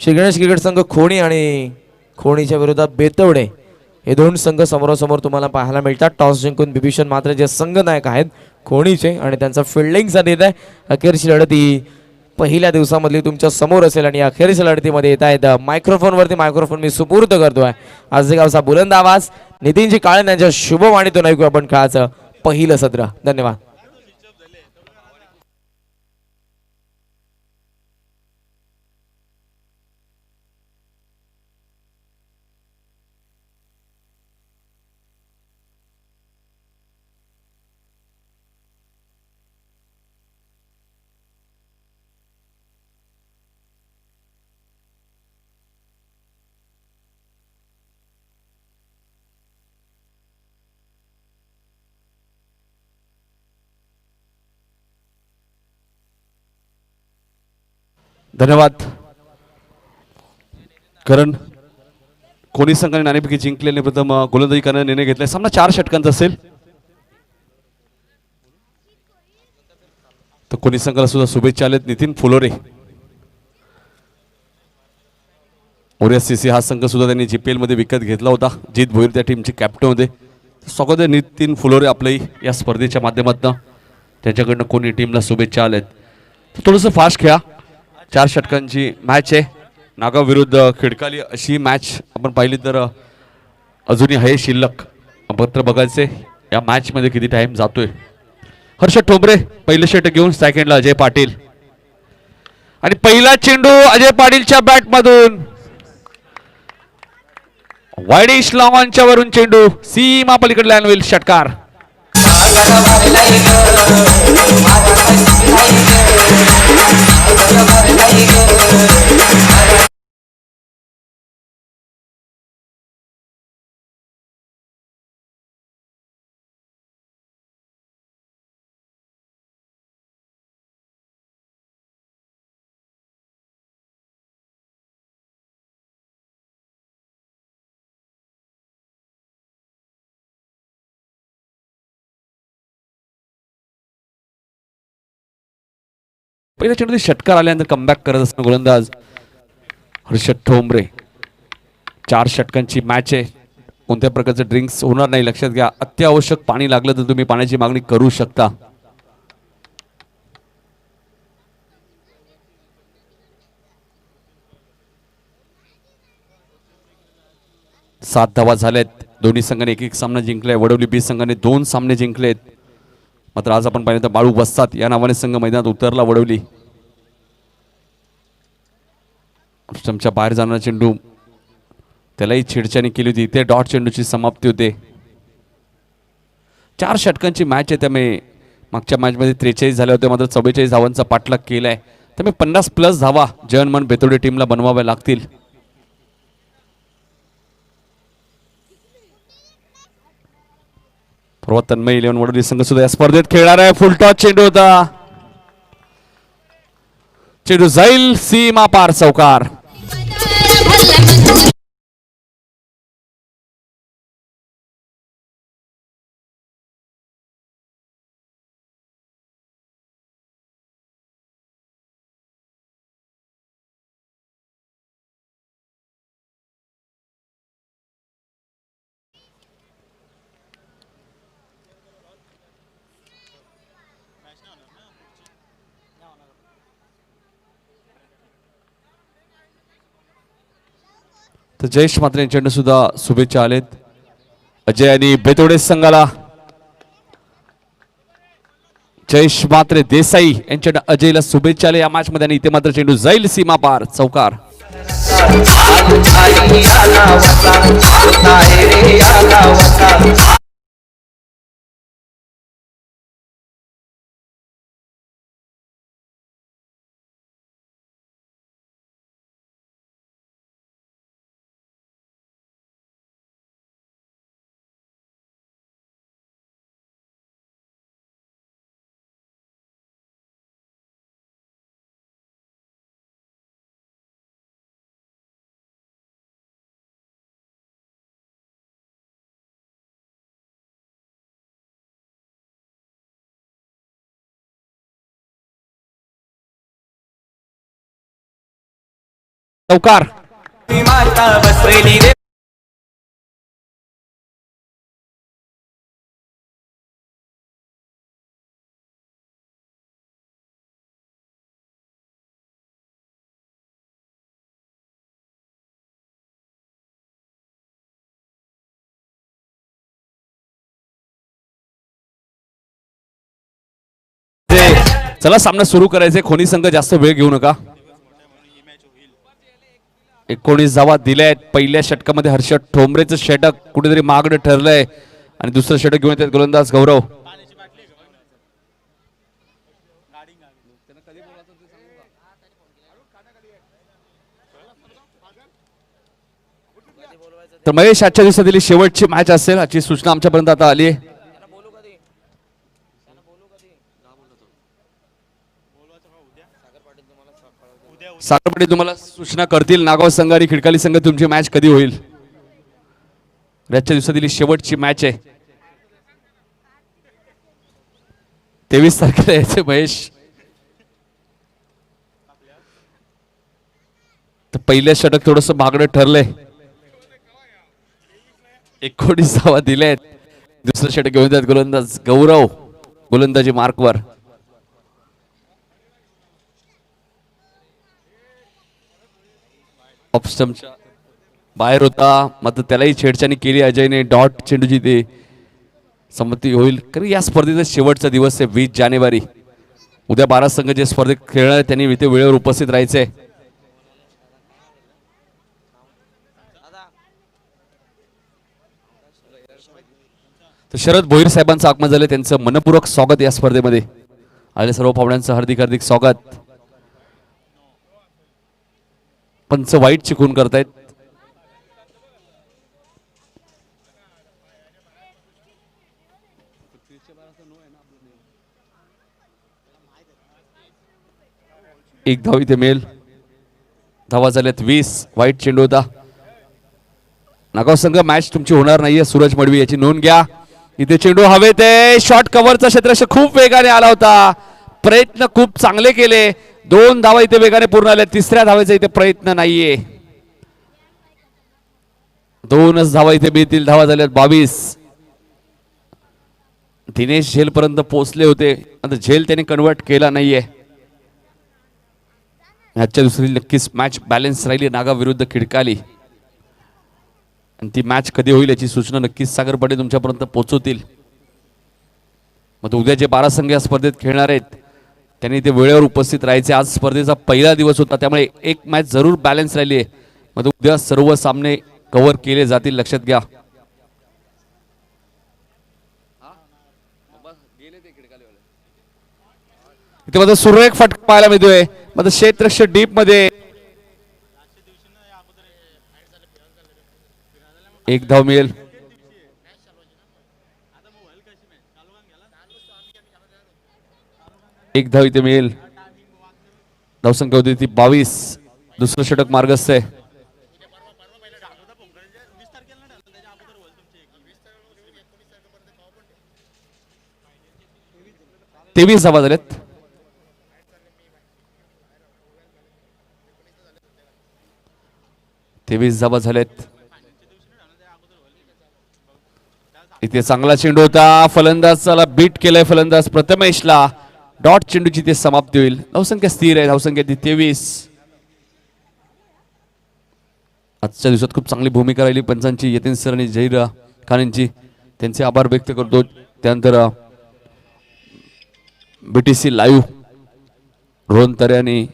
Shri Ganesh cricket संघ खोणी आणि खोणीच्या विरोधात बेतवडे हे दोन संघ समोरासमोर तुम्हाला पाहायला मिळतात. टॉस जिंकून बिभीषण मात्र जे संघ नायक आहेत खोणीचे आणि त्यांचा फिल्डिंगसाठी येत आहे. अखेरची लढत ही पहिल्या दिवसामधली तुमच्या समोर असेल आणि अखेरच्या लढतीमध्ये येत आहेत मायक्रोफोनवरती. मायक्रोफोन मी सुपूर्द करतोय आजगावचा बुलंद आवाज नितीनजी काळे यांच्या शुभवाणीतून ऐकू आपण खेळाचं पहिलं सत्र. धन्यवाद. धन्यवाद. कारण कोणी संघाने नाणेफेकी जिंकलेले प्रथम गोलंदाजी करण्याचा निर्णय घेतलाय. सामना 4 षटकांचा असेल. तर कोणी संघाला सुद्धा शुभेच्छा आलेत. नितीन फुलोरे ओरियासीसी हा संघ सुद्धा त्यांनी जीपीएल मध्ये विकत घेतला होता. जीत भोईर त्या टीमचे कॅप्टन होते. स्वागत आहे नितीन फुलोरे आपले या स्पर्धेच्या माध्यमातून. त्यांच्याकडनं कोणी टीमला शुभेच्छा आल्यात. तर थोडंसं फास्ट खेळा. 4 षटकांची मॅच आहे. नागाव विरुद्ध खिडकाली अशी मॅच आपण पाहिली तर अजूनही आहे शिल्लक. पत्र बघायचे या मॅच मध्ये किती टाइम जातोय. हर्षद ठोंबरे पहिले षटक घेऊन सेकंडला अजय पाटील आणि पहिला चेंडू अजय पाटीलच्या बॅट मधून वाईडिश लॉंगॉनच्या वरून चेंडू सीमा पलीकडे लॅन होईल. षटकार. पहिल्या चेंडू षटकार आल्यानंतर कमबॅक करत असणं गोलंदाज हर्षद ठोंबरे. 4 षटकांची मॅच आहे. कोणत्या प्रकारचं ड्रिंक्स होणार नाही लक्षात घ्या. अत्यावश्यक पाणी लागलं तर तुम्ही पाण्याची मागणी करू शकता. सात धावा झाल्यात. दोन्ही संघाने एक सामना जिंकलाय. वडवली बी संघाने 2 सामने जिंकलेत. मात्र आज आपण पाहिलं तर बाळू वस्ताद या नावाने संघ मैदानात उतरला. वडवली स्टंपच्या बाहेर जाणारा चेंडू त्यालाही छेडछाणी केली होती. इथे डॉट चेंडूची समाप्ती होते. 4 षटकांची मॅच आहे. त्यामुळे मागच्या मॅच मध्ये 43 झाले होते. मात्र 44 धावांचा पाठलाग केलाय. त्यामुळे 50+ धावा जयनमन बेतोडे टीमला बनवाव्या लागतील. तन्मय 11 वडोली संघ सुद्धा या स्पर्धेत खेळणार आहे. फुल टॉस चेंडू होता. चेंडू जाईल सीमा पार. चौकार. तर जयेश मात्र यांच्याकडनं सुद्धा शुभेच्छा आलेत. अजय आणि बेतोडे संघाला जयेश मात्रे देसाई यांच्याकडे अजयला शुभेच्छा आले या मॅच मध्ये. आणि इथे मात्र चेंडू जाईल सीमा पार. चौकार. चौकार. माता बसली रे चला सामना सुरू करायचे. खोनी संघ जास्त वेळ घेऊ नका. 19 धावा दिल्यात. पहिल्या षटकामध्ये हर्षद ठोंबरेचं षटक कुठेतरी मागणं ठरलंय आणि दुसरं षटक घेऊन येतात गोलंदाज गौरव. तर महेश आजच्या दिवसातील शेवटची मॅच असेल याची सूचना आमच्यापर्यंत आता आली आहे. साखरपट्टी तुम्हाला सूचना करतील. नागाव संघ आणि खिडकाली संघ तुमची मॅच कधी होईल. आजच्या दिवसातील शेवटची मॅच आहे. 23 तारखेला यायचे महेश. तर पहिल्या षटक थोडस मागणं ठरलंय. 19 धावा दिल्यात. दुसरं षटक घेऊन जात गोलंदाज गौरव गोलंदाजी मार्कवर. ऑफ स्टंपच्या बाहेर होता मात्र त्यालाही छेडछाणी केली अजयने. डॉट चेंडूची ते संमती होईल. कारण या स्पर्धेचा शेवटचा दिवस आहे 20 जानेवारी. उद्या 12 संघ जे स्पर्धेत खेळणार त्यांनी इथे वेळेवर उपस्थित राहायचंय. तर शरद भोईर साहेबांचं आगमन झालं. त्यांचं मनपूर्वक स्वागत या स्पर्धेमध्ये. आलेल्या सर्व पाहुण्यांचं हार्दिक हार्दिक स्वागत. पंच वाईट चिकून करतायत. एक धाव इथे मिळेल. धावा झाल्यात 20. वाईट चेंडू होता. नागाव संघ मॅच तुमची होणार नाहीये. सूरज मडवी याची नोंद घ्या. इथे चेंडू हवेत आहे. शॉर्ट कव्हरचा क्षेत्ररक्षक खूप वेगाने आला होता. प्रयत्न खूप चांगले केले. 2 धावा इथे वेगाने पूर्ण आल्या. तिसऱ्या धावेचा इथे प्रयत्न नाहीये. 2च धावा इथे मिळतील. धावा झाल्यात 22. दिनेश झेल पर्यंत पोहोचले होते. आता झेल त्याने कन्वर्ट केला नाहीये. आजच्या दुसरी नक्कीच मॅच बॅलन्स राहिली नागाव विरुद्ध खिडकाली. आणि ती मॅच कधी होईल याची सूचना नक्कीच सागर पाटील तुमच्यापर्यंत पोहोचवतील. मग उद्या जे 12 संघ या स्पर्धेत खेळणार आहेत त्यांनी ते वेळेवर उपस्थित राहायचे. आज स्पर्धेचा पहिला दिवस होता त्यामुळे एक मॅच जरूर बॅलन्स राहिली आहे. मग उद्या सर्व सामने कव्हर केले जातील. लक्षात घ्या. इथे माझा सुरेख फटका पाहायला मिळतोय. माझं क्षेत्ररक्षक डीप मध्ये. एक धाव मिळेल. एक धाव इथे मिळेल. धावसंख्या होती ती 22. दुसरं षटक मार्गस्थ आहे. तेवीस धावा झाल्यात. इथे चांगला चेंडू होता. फलंदाजाला बीट केलाय. फलंदाज प्रथमेशला. डॉट चेंडूची ते समाप्ती होईल. धावसंख्या स्थिर आहे. धावसंख्या ती 23. आजच्या दिवसात खूप चांगली भूमिका राहिली पंचांची. यतीन सर आणि झहीर खान यांची त्यांचे आभार व्यक्त करतो. त्यानंतर BTC लाईव्ह रोहन तरे आणि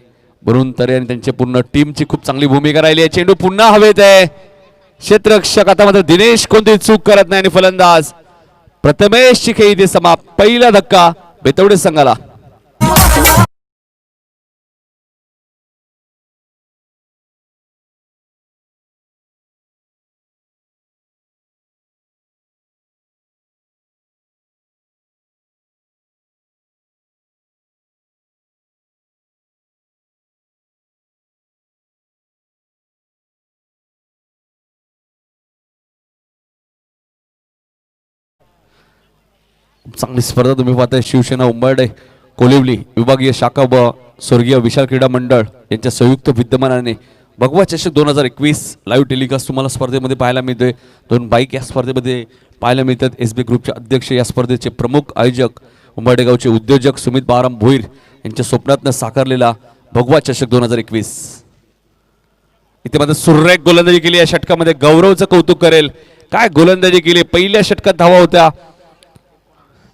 वरुण तरे आणि त्यांच्या पूर्ण टीमची खूप चांगली भूमिका राहिली आहे. चेंडू पुन्हा हवेत आहे. क्षेत्ररक्षक आता मात्र दिनेश कोणती चूक करत नाही आणि फलंदाज प्रथमेशची खेळी इथे समाप्त. पहिला धक्का बेतवडे संघाला. चांगली स्पर्धा तुम्ही पाहताय. शिवसेना उंबरडे कोलिवली विभागीय शाखा व स्वर्गीय विशाल क्रीडा मंडळ यांच्या संयुक्त विद्यमानाने भगवा चषक 2021 लाईव्ह टेलिकास्ट तुम्हाला स्पर्धेमध्ये पाहायला मिळतोय. 2 बाईक या स्पर्धेमध्ये पाहायला मिळतात. SB ग्रुपचे अध्यक्ष, या स्पर्धेचे प्रमुख आयोजक, उंबरडेगावचे उद्योजक सुमित बाराम भोईर यांच्या स्वप्नातनं साकारलेला भगवा चषक 2021. इथे मात्र सुरेख गोलंदाजी केली या षटकामध्ये. गौरवचं कौतुक करेल, काय गोलंदाजी केली. पहिल्या षटकात धावा होत्या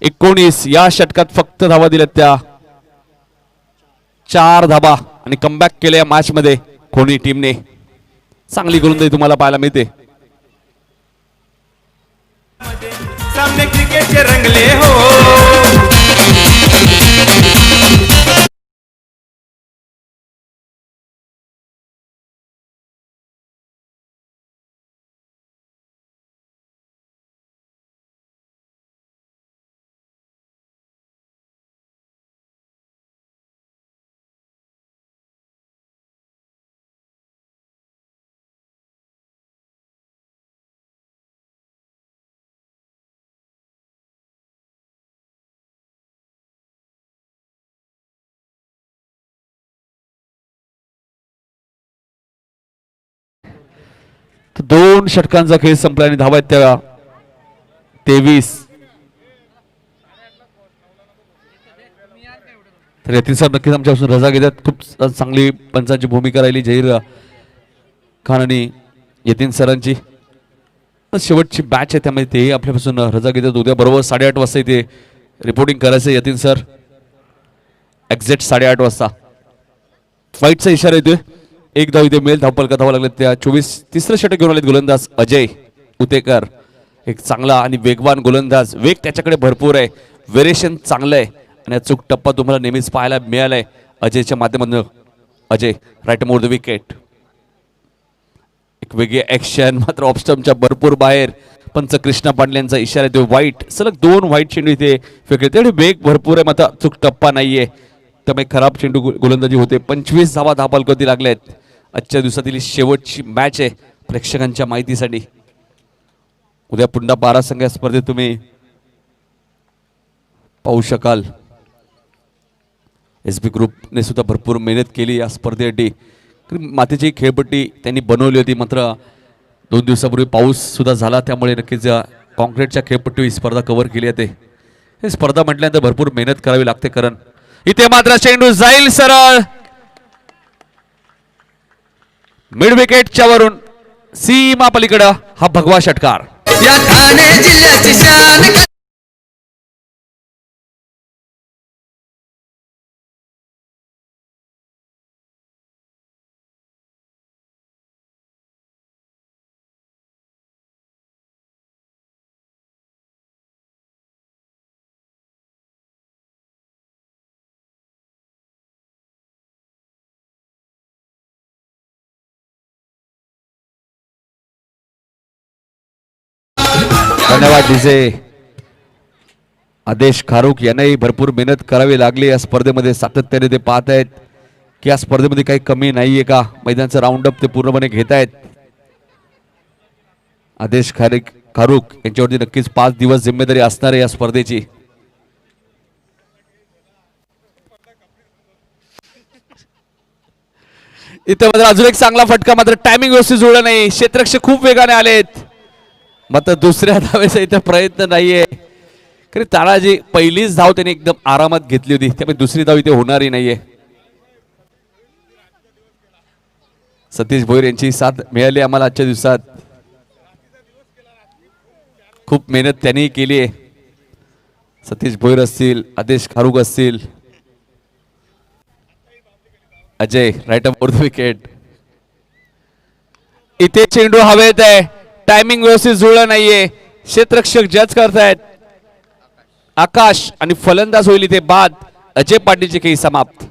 19, या षटकात फक्त धावा दिल्यात त्या 4 धाबा आणि कमबॅक केले या मॅच मध्ये कोणी टीमने. चांगली गोलंदाजी तुम्हाला पाहायला मिळते. सामने क्रिकेटचे रंगले हो. तर 2 षटकांचा खेळ संपला आणि धावा आहेत त्या 23. तर यतीन सर नक्कीच आमच्यापासून रजा घेतात. खूप चांगली पंचांची भूमिका राहिली झहीर खान आणि यतीन सरांची. शेवटची बॅच आहे त्यामुळे तेही आपल्यापासून रजा घेतात. उद्या बरोबर 8:30 वाजता इथे रिपोर्टिंग करायचं यतीन सर. एक्झॅक्ट 8:30 वाजता फाईटचा इशारा येतोय. 1 धाव इथे मिळेल. धावपलका धावा लागले त्या 24. तिसरं षटक घेऊन आलेत गोलंदाज अजय उतेकर. एक चांगला आणि वेगवान गोलंदाज. वेग त्याच्याकडे भरपूर आहे, व्हेरिएशन चांगलं आहे आणि अचूक टप्पा तुम्हाला नेहमीच पाहायला मिळालाय अजयच्या माध्यमातून. Ajay right more the wicket. एक वेगळी ऍक्शन, मात्र ऑफस्टम्पच्या भरपूर बाहेर. पंच कृष्णा पांडले यांचा इशारा येतो. वाईट सलग 2 वाईट चेंडू इथे फेकले. तेवढे वेग भरपूर आहे, मात्र अचूक टप्पा नाहीये, त्यामुळे खराब चेंडू गोलंदाजी होते. 25 धावा धावपलकवरती लागल्या आहेत. आजच्या दिवसातील शेवटची मॅच आहे प्रेक्षकांच्या माहितीसाठी. उद्या पुन्हा 12 संघ या स्पर्धेत तुम्ही पाहू शकाल. SB ग्रुपने सुद्धा भरपूर मेहनत केली या स्पर्धेसाठी. मातीची खेळपट्टी त्यांनी बनवली होती, मात्र 2 दिवसापूर्वी पाऊस सुद्धा झाला, त्यामुळे नक्कीच कॉन्क्रीटच्या खेळपट्टीवर ही स्पर्धा कव्हर केली जाते. ही स्पर्धा म्हटल्यानंतर भरपूर मेहनत करावी लागते. कारण इथे मात्र चेंडू जाईल सरळ मिड विकेटच्या वरून सीमा पलीकडे. हा भगवा षटकार. या ठाणे जिल्ह्याची शान. धन्यवाद डीजे. आदेश खारुक यांनाही भरपूर मेहनत करावी लागली या स्पर्धेमध्ये. सातत्याने ते पाहत आहेत की या स्पर्धेमध्ये काही कमी नाहीये का. मैदानचं राऊंड अप ते पूर्णपणे घेत आहेत. आदेश खारुक यांच्यावरती नक्कीच 5 दिवस जिम्मेदारी असणार आहे या स्पर्धेची. इथे मात्र अजून एक चांगला फटका, मात्र टायमिंग व्यवस्थित जुळलं नाही. क्षेत्ररक्षक खूप वेगाने आलेत, मात्र दुसऱ्या धावेचा इथे प्रयत्न नाहीये. खरी तानाजी पहिलीच धाव त्यांनी एकदम आरामात घेतली होती, त्यामुळे दुसरी धाव इथे होणारही नाहीये. सतीश भोईर यांची साथ मिळाली आम्हाला आजच्या दिवसात. खूप मेहनत त्यांनी केली आहे. सतीश भोईर असतील, आदेश खारुक असतील, Ajay right off the wicket. इथे चेंडू हवेत आहे, टायमिंग व्यवस्थित जुळलं नाहीये. क्षेत्ररक्षक जज करतायत आकाश आणि फलंदाज होईल इथे बाद. अजय पाटीलची खेळी समाप्त.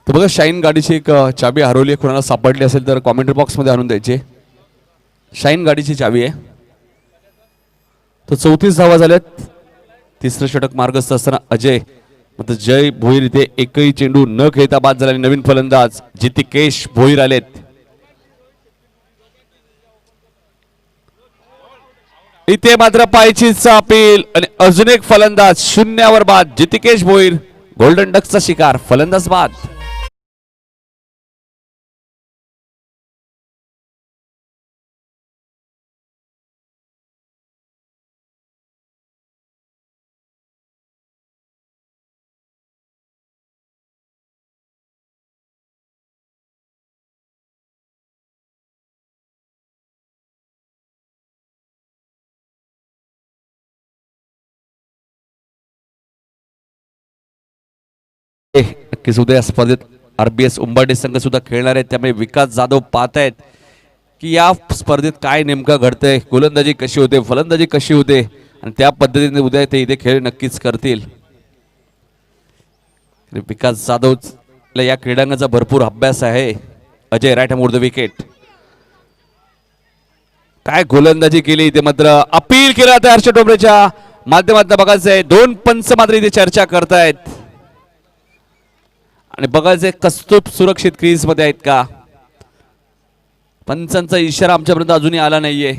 तर बघा शाईन गाडीची एक चाबी हरवली आहे, कोणाला सापडली असेल तर कॉमेंट्री बॉक्समध्ये आणून द्यायची. शाईन गाडीची चाबी आहे. तर 34 धावा झाल्यात. तिसरं षटक मार्गस्थ असताना अजय मात्र जय भोईर इथे एकही चेंडू न खेळता बाद झाला. नवीन फलंदाज जितिकेश भोईर आलेत. इथे मात्र पायचीच अपील आणि अजून एक फलंदाज शून्यावर बाद. जितिकेश भोईर गोल्डन डकचा शिकार, फलंदाज बाद. नक्कीच उद्या स्पर्धेत RBS उंबाडे संघ सुद्धा खेळणार आहेत. त्यामुळे विकास जाधव पाहतायत की या स्पर्धेत काय नेमकं घडतंय, गोलंदाजी कशी होते, फलंदाजी कशी होते आणि त्या पद्धतीने उद्या ते इथे खेळ नक्कीच करतील. विकास जाधव या क्रीडांगणाचा भरपूर अभ्यास आहे. Ajay right more the wicket. काय गोलंदाजी केली इथे, मात्र अपील केलं जातं हर्ष डोंबरेच्या माध्यमातून. बघायचं आहे दोन पंच मात्र इथे चर्चा करतायत आणि बघायचे कस्तूप सुरक्षित क्रीज मध्ये आहेत का. पंचांचा इशारा आमच्यापर्यंत अजूनही आला नाहीये.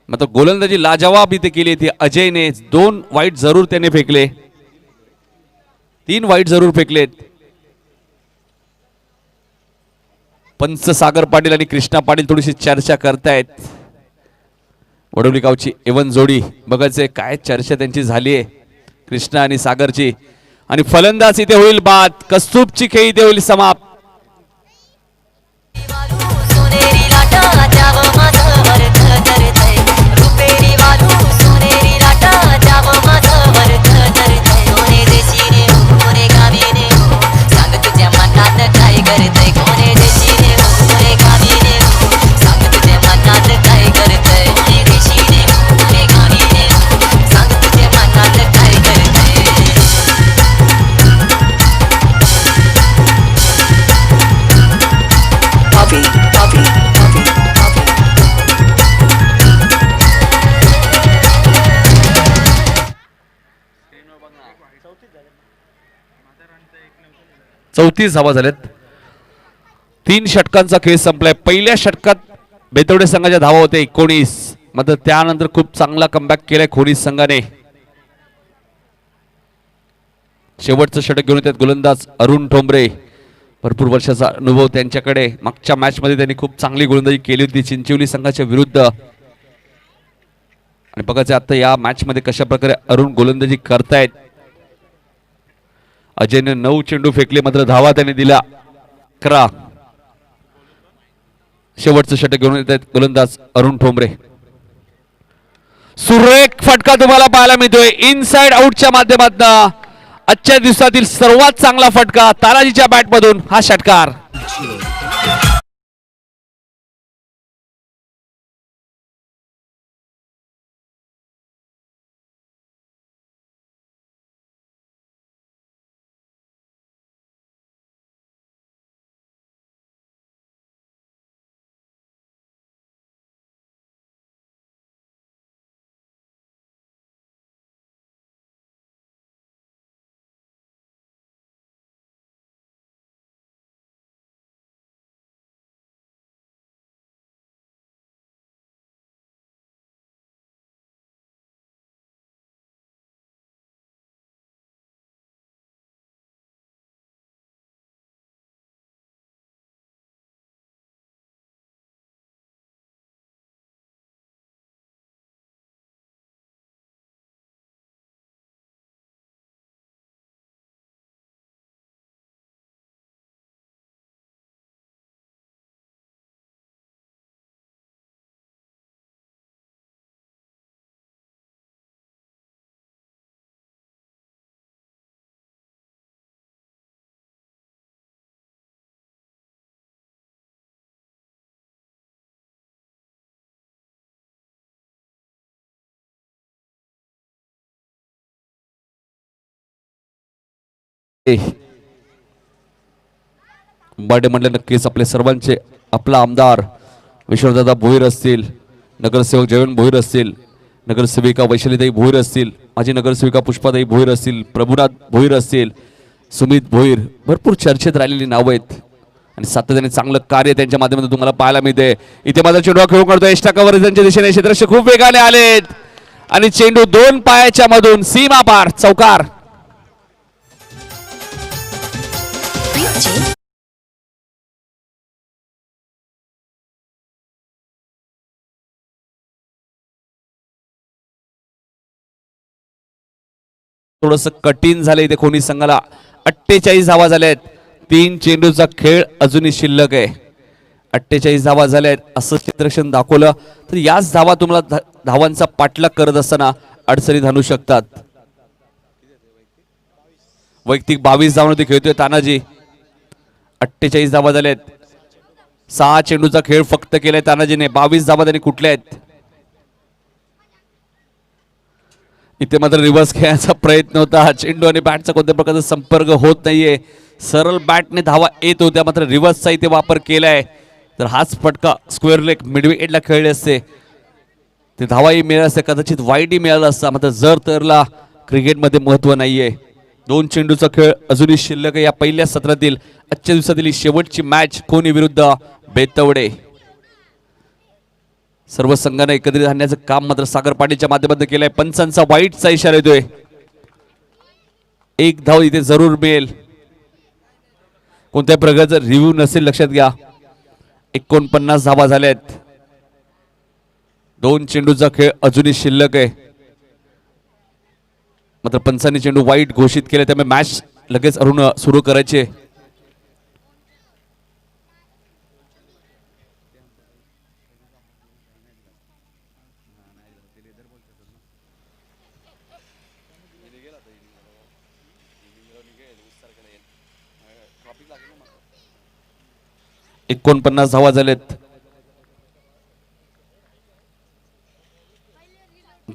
मात्र गोलंदाजी लाजवाब इथे केली ती अजयने. 2 वाईट जरूर त्याने फेकले, 3 वाईट जरूर फेकलेत. पंच सागर पाटील आणि कृष्णा पाटील थोडीशी चर्चा करतायत. वडोली गावची एवन जोडी, बघायचे काय चर्चा त्यांची झाली आहे कृष्णा आणि सागरची. आणि फलंदाज इथे होईल बाद. कस्तूपची खेळी इथे होईल समाप्त. चौतीस धावा झाल्यात. 3 षटकांचा खेळ संपलाय. पहिल्या षटकात बेतवडे संघाच्या धावा होते 19, मात्र त्यानंतर खूप चांगला कमबॅक केलाय खोनीस संघाने. शेवटचं षटक घेऊन येतात गोलंदाज अरुण ठोंबरे. भरपूर वर्षाचा अनुभव त्यांच्याकडे. मागच्या मॅच मध्ये त्यांनी खूप चांगली गोलंदाजी केली होती चिंचवली संघाच्या विरुद्ध. आणि बघायचं आता या मॅच मध्ये कशा प्रकारे अरुण गोलंदाजी करतायत. अजयने 9 चेंडू फेकले, मात्र धावा त्याने दिला 11. शेवटचं षटक घेऊन येत आहेत गोलंदाज अरुण ठोंबरे. सुरेख फटका तुम्हाला पाहायला मिळतोय इनसाइड आउटच्या माध्यमातून. आजच्या दिवसातील सर्वात चांगला फटका ताराजीच्या बॅट मधून हा षटकार. बर्थडे म्हटलं नक्कीच आपले सर्वांचे आपला आमदार विश्वदादा भोईर असतील, नगरसेवक जयवंत भोईर असतील, नगरसेविका वैशालीताई भोईर असतील, माजी नगरसेविका पुष्पाताई भोईर असतील, प्रभुनाथ भोईर असतील, सुमित भोईर, भरपूर चर्चेत राहिलेली नावं आहेत आणि सातत्याने चांगलं कार्य त्यांच्या माध्यमातून तुम्हाला पाहायला मिळते. इथे माझा चेंडू खेळून करतोय एक्स्ट्रा कव्हर त्यांच्या दिशेने क्षेत्ररक्षक खूप वेगाने आलेत आणि चेंडू 2 पायाच्या मधून सीमा पार चौकार. थोडस कठीण झालं इथे कोणी संघाला. 48 धावा झाल्या आहेत. 3 चेंडूचा खेळ अजूनही शिल्लक आहे. 48 धावा झाल्या आहेत असं क्षेत्ररक्षण दाखवलं तर याच धावा तुम्हाला धावांचा पाठलाग करत असताना अडचणीत आणू शकतात. वैयक्तिक 22 धावांवरती खेळतोय तानाजी. 48 धावा झाल्या आहेत. 6 चेंडूचा खेळ फक्त केलाय तानाजीने. 22 धावा त्यांनी कुठल्या आहेत. इथे मात्र रिव्हर्स खेळायचा प्रयत्न होता. चेंडू आणि बॅटचा कोणत्या प्रकारचा संपर्क होत नाहीये. सरळ बॅटने धावा येत होत्या मात्र रिव्हर्सचा इथे वापर केलाय तर हाच फटका स्क्वेअर लेग मिडविकेटला खेळले असते ते धावाही मिळाले असते, कदाचित वाईटही मिळाला असता. मात्र जर तरला क्रिकेटमध्ये महत्व नाहीये. 2 चेंडूचा खेळ अजूनही शिल्लक आहे या पहिल्या सत्रातील. आजच्या दिवसातील शेवटची मॅच कोणी विरुद्ध बेतवडे. सर्व संघांना एकत्रित आणण्याचं काम मात्र सागर पाटीलच्या माध्यमातून केलंय. पंचांचा वाईटचा इशारा येतोय. 1 धाव इथे जरूर मिळेल. कोणत्या प्रकारचा रिव्ह्यू नसेल लक्षात घ्या. 49 धावा झाल्यात. 2 चेंडूचा खेळ अजूनही शिल्लक आहे मात्र पंचांनी चेंडू वाईट घोषित केले त्यामुळे मॅच लगेच सुरू करायचे. एकोणपन्नास धावा झालेत.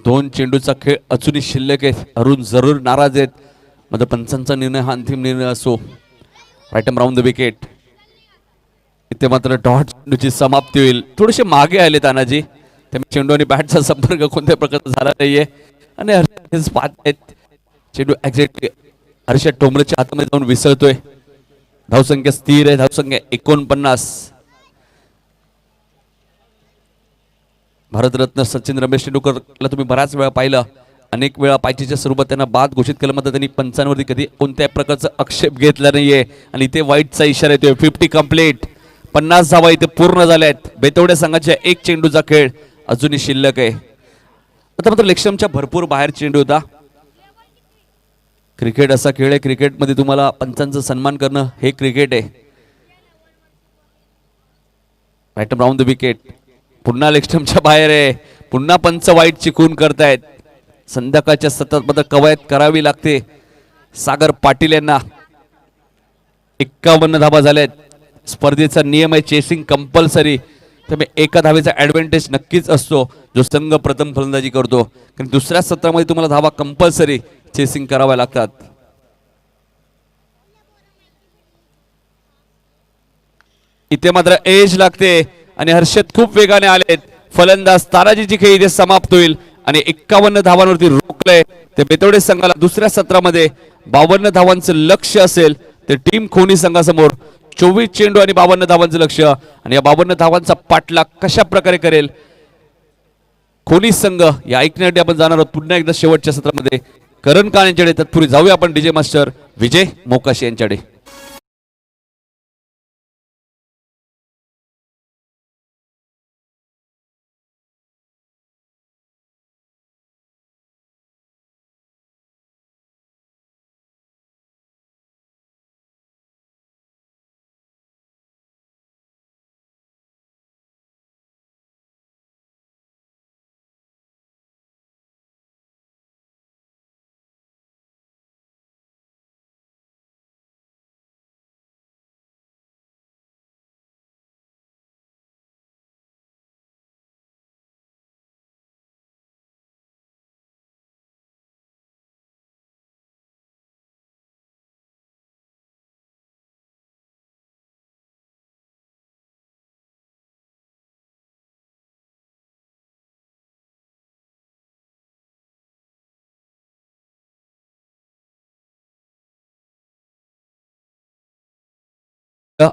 2 चेंडूचा खेळ अजूनही शिल्लक आहे. अरुण जरूर नाराज आहेत मात्र पंचांचा निर्णय हा अंतिम निर्णय असो. Right arm round the wicket. इथे मात्र डॉट चेंडूची समाप्ती होईल. थोडेसे मागे आले तानाजी त्यामुळे चेंडू आणि बॅटचा संपर्क कोणत्या प्रकारचा झाला नाहीये आणि हर्षद पाहत आहेत. चेंडू एक्झॅक्टली हर्षद टोमरेच्या हातामध्ये जाऊन विसरतोय. धावसंख्या स्थिर आहे. धावसंख्या 49. भारतरत्न सचिन रमेश तेंडुलकरला तुम्ही बऱ्याच वेळा पाहिलं. अनेक वेळा पायचीच्या स्वरूपात त्यांना बाद घोषित केलं मात्र त्यांनी पंचांवरती कधी कोणत्याही प्रकारचा आक्षेप घेतला नाहीये आणि इथे वाईटचा इशारा येतोय. 50 कंप्लीट. 50 धावा इथे पूर्ण झाल्या आहेत. बेतवड्या संघाच्या 1 चेंडूचा खेळ अजूनही शिल्लक आहे. आता मात्र लेक्शमच्या भरपूर बाहेर चेंडू होता. क्रिकेट असा खेळ आहे. क्रिकेटमध्ये तुम्हाला पंचांचा सन्मान करणं हे क्रिकेट आहे. Right round the wicket. पुन्हा लेक्स्टमच्या बाहेर आहे. पुन्हा पंच वाईट चिकून करतायत. संध्याकाळच्या सतत मात्र कवायत करावी लागते सागर पाटील यांना. 51 धावा झाल्यात. स्पर्धेचा नियम आहे चेसिंग कंपल्सरी त्यामुळे एका धावेचा ऍडव्हान्टेज नक्कीच असतो जो संघ प्रथम फलंदाजी करतो. कारण दुसऱ्या सत्रामध्ये तुम्हाला धावा कंपल्सरी चेसिंग कराव्या लागतात. इथे मात्र एज लागते आणि हर्षद खूप वेगाने आलेत. फलंदाज ताराजीची खेळी इथे समाप्त होईल आणि 51 धावांवरती रोखलंय. ते बेतवडे संघाला दुसऱ्या सत्रामध्ये 52 धावांचं लक्ष असेल ते टीम खोनी संघासमोर 24 चेंडू आणि 52 धावांचं लक्ष आणि या 52 धावांचा पाठलाग कशा प्रकारे करेल खोनी संघ या ऐकण्यासाठी आपण जाणार आहोत पुन्हा एकदा शेवटच्या सत्रामध्ये करण कान यांच्याकडे. तत्पूर्वी जाऊया आपण डीजे मास्टर विजय मोकाशी यांच्याकडे.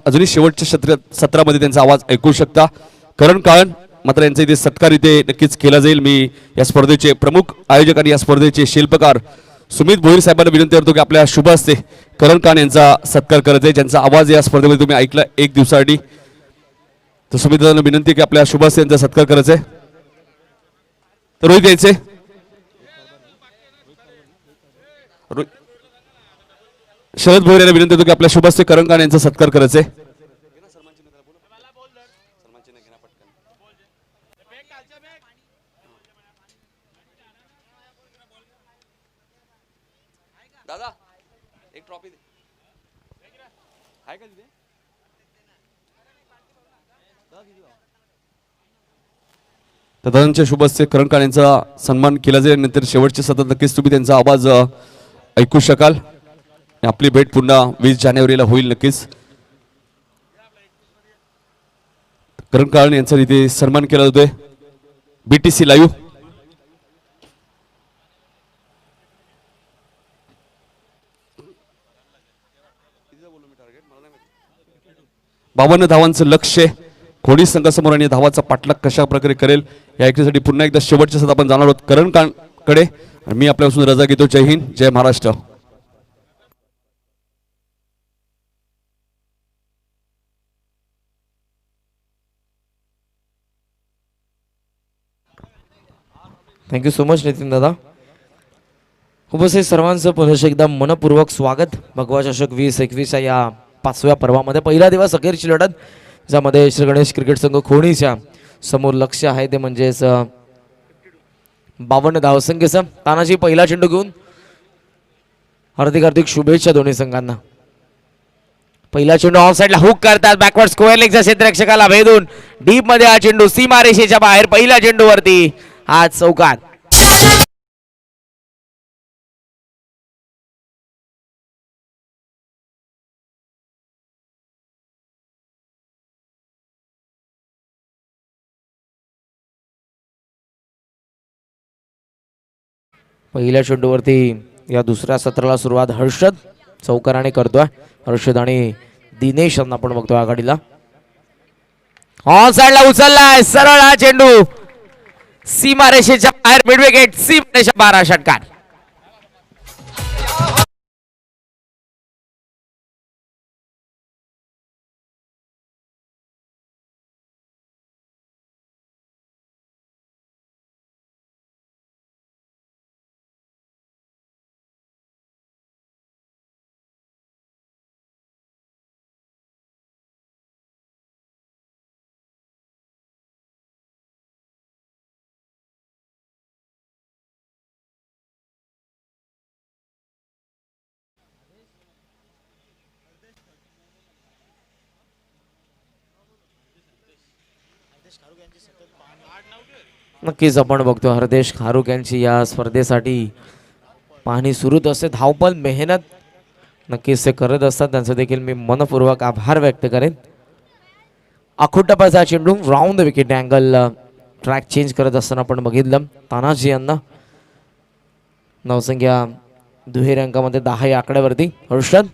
अजूनही शेवटच्या सत्रामध्ये त्यांचा आवाज ऐकू शकता. करण काळन मात्र यांचा इथे सत्कार इथे नक्कीच केला जाईल. मी या स्पर्धेचे प्रमुख आयोजक आणि या स्पर्धेचे शिल्पकार सुमित भोईर साहेबांना विनंती करतो की आपल्या शुभ हस्ते करण काळन यांचा सत्कार करायचा आहे, ज्यांचा आवाज या स्पर्धेमध्ये तुम्ही ऐकला एक दिवसासाठी. तर सुमित दादांना विनंती की आपल्या शुभ हस्ते यांचा सत्कार करायचा आहे. तर रोहित यायचे. शरद भोईर यांना विनंती करतो की आपल्या शुभ हस्ते करण काळन यांचा सत्कार करायचा आहे. दादा एक ट्रॉफी दे. आहे का तिथे? तर दादांच्या शुभ हस्ते करण काळे यांचा सन्मान केला जाईल. नंतर शेवटचे सतत नक्कीच तुम्ही त्यांचा आवाज ऐकू शकाल. आपली भेट पुन्हा 20 जानेवारीला होईल नक्कीच. करण काळे यांचा इथे सन्मान केला जातोय. BTC लाईव्ह 52 धावांचं लक्ष्य खोडी संघासमोर आणि धावाचा पाठलाग कशा प्रकारे करेल या ऐकण्यासाठी पुन्हा एकदा शेवटच्या सत्रात आपण जाणार आहोत करण काळकडे. मी आपल्यापासून रजा घेतो. जय हिंद, जय Maharashtra. Thank you so much Nitin दादा. उपस्थित सर्वांचं पुन्हा एकदा मनपूर्वक स्वागत. भगवा चषक 2021 या 5व्या पर्वामध्ये पहिला दिवस अखेरची लढत, ज्यामध्ये श्री गणेश क्रिकेट संघ खोणीच्या समोर लक्ष आहे ते म्हणजेच 52 धावसंख्येचं. तानाजी पहिला चेंडू घेऊन हार्दिक शुभेच्छा दोन्ही संघांना. पहिला चेंडू ऑफ साइडला हुक करतात. बॅकवर्ड स्क्वेअर लेगच्या क्षेत्ररक्षकाला भेदून डीप मध्ये हा चेंडू सीमारेषेच्या बाहेर. पहिल्या चेंडूवरती हा चौकार. पहिल्या चेंडूवरती या दुसऱ्या सत्राला सुरुवात हर्षद चौकाराने करतोय. हर्षद आणि दिनेश यांना आपण बघतोय आघाडीला. ऑन साइडला उचललाय सरळ हा चेंडू सीमारेषेच्या बाहेर. मिड विकेट सीमारेषा 12 षटकार. नक्कीच आपण बघतो हरदेश खारुक यांची या स्पर्धेसाठी पाहणी सुरूच असते. धावपल मेहनत नक्कीच ते करत असतात. त्यांचं देखील मी मनपूर्वक आभार व्यक्त करेन. आखुटपाचा चेंडू round the wicket angle track change करत असताना आपण बघितलं. तानाजी यांना नवसंख्या दुहेरी अंकामध्ये 10 या आकड्यावरती. हर्षद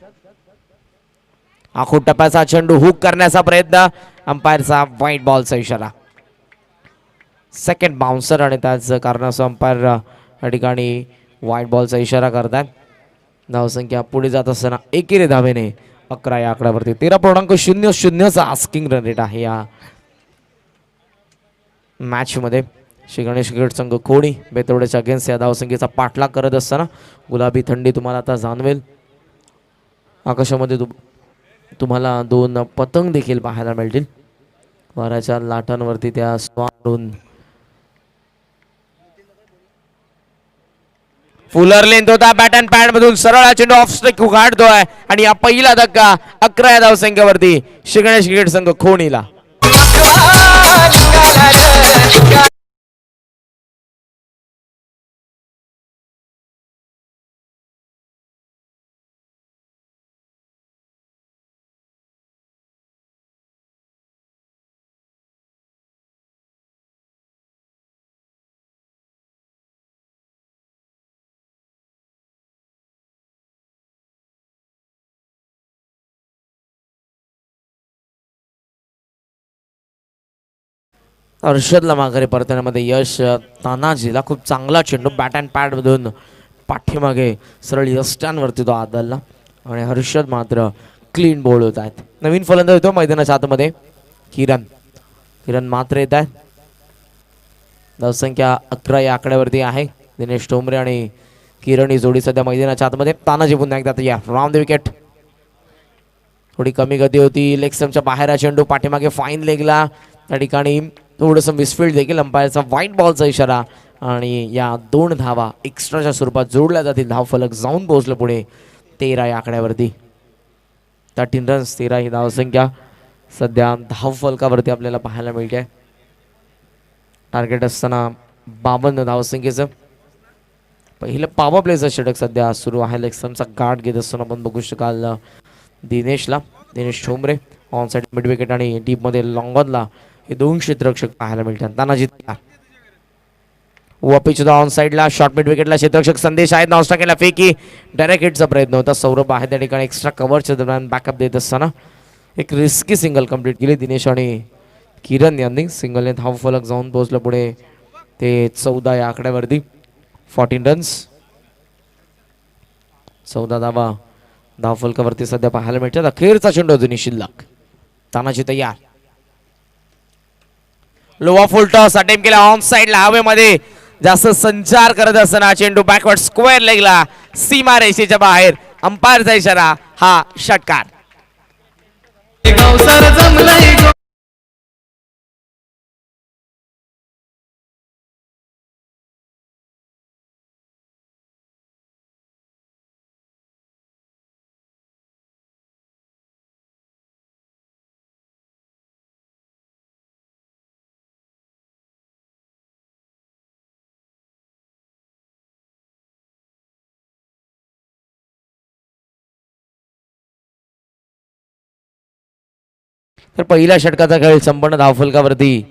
आखुटपाचा चेंडू हुक करण्याचा प्रयत्न. अंपायरचा व्हाईट बॉलचा इशारा. सेकंड बाउन्सर आणि त्याच कारणासह अंपायर या ठिकाणी व्हाईट बॉलचा इशारा करतात. धावसंख्या पुढे जात असताना एकेरी धावेने 11 या आकड्यावरती. 13.00चा आस्किंग रन रेट आहे या मॅच मध्ये. श्री गणेश क्रिकेट संघ खोडी बेतवड्याच्या अगेन्स्ट या धावसंख्येचा पाठलाग करत असताना गुलाबी थंडी तुम्हाला आता जाणवेल. आकाशामध्ये तुम्हाला 2 पतंग देखील पाहायला मिळतील. वाऱ्याच्या लाटांवरती त्या स्वारून फुलर लेंथ होता. बॅट अँड पॅड मधून सरळ चेंडू ऑफ स्ट्राइक काढतोय आणि या पहिला धक्का 11 या धावसंख्येवरती श्री गणेश क्रिकेट संघ खोणीला. हर्षदला माघारी परतण्यामध्ये यश. तानाजीला खूप चांगला चेंडू बॅट अँड पॅड मधून पाठीमागे सरळ यष्टांवरती तो आदलला आणि हर्षद मात्र क्लीन बॉल होत आहेत. नवीन फलंदाज येतो मैदानाच्या आतमध्ये किरण मात्र येत आहे. धावसंख्या 11 या आकड्यावरती आहे. दिनेश ठोंबरे आणि किरण ही जोडी सध्या मैदानाच्या आतमध्ये. तानाजी पुन्हा एकदा या राऊंड द विकेट. थोडी कमी गती होती. लेग स्टंपच्या बाहेर चेंडू पाठीमागे फाईन लेगला. त्या ठिकाणी थोडंसं मिसफील्ड देखील. अंपायरचा व्हाईट बॉलचा इशारा आणि या 2 धावा एक्स्ट्राच्या स्वरूपात जोडल्या जातील. धावफलक जाऊन पोहोचलं पुढे 13 या आकड्यावरती. 13 रन्स 13 ही धावसंख्या सध्या धावफलकावरती आपल्याला पाहायला मिळते. टार्गेट असताना 52 धावसंख्येचं पहिलं पॉवर प्लेचं षटक सध्या सुरू आहे. लेग स्टंपचा गाठ घेत असताना आपण बघू शकाल Dinesh Thombre on side mid wicket आणि डीपमध्ये लॉंग ऑनला हे 2 क्षेत्ररक्षक पाहायला मिळतात. तानाजी वापिच ऑन साइडला शॉर्ट मिड विकेटला क्षेत्ररक्षक संदेश आहेत. नॉस्टा केला फेकी डायरेक्ट हिटचा प्रयत्न होता. सौरभ आहे त्या ठिकाणी एक्स्ट्रा कव्हरच्या दरम्यान बॅकअप देत असताना एक रिस्की सिंगल कंप्लीट केली दिनेश आणि किरण यांनी. सिंगलने धावफलक जाऊन पोहोचलं पुढे ते 14 या आकड्यावरती. 14 रन्स 14 धावा धावफलकावरती सध्या पाहायला मिळतात. अखेरचा चेंडू अजूनही शिल्लक. तानाजी तयार. लोवा फुल टॉस अटेम्प्ट केला ऑन साइडला हवेमध्ये जास्त संचार करत असताना चेंडू बॅकवर्ड स्क्वेअर लेगला सीमा रेषेच्या बाहेर. अंपायरचा इशारा हा षटकार. गावसार जमलंय गो. तर पहिल्या षटकाचा खेळ संपन्न. धावफलकावरती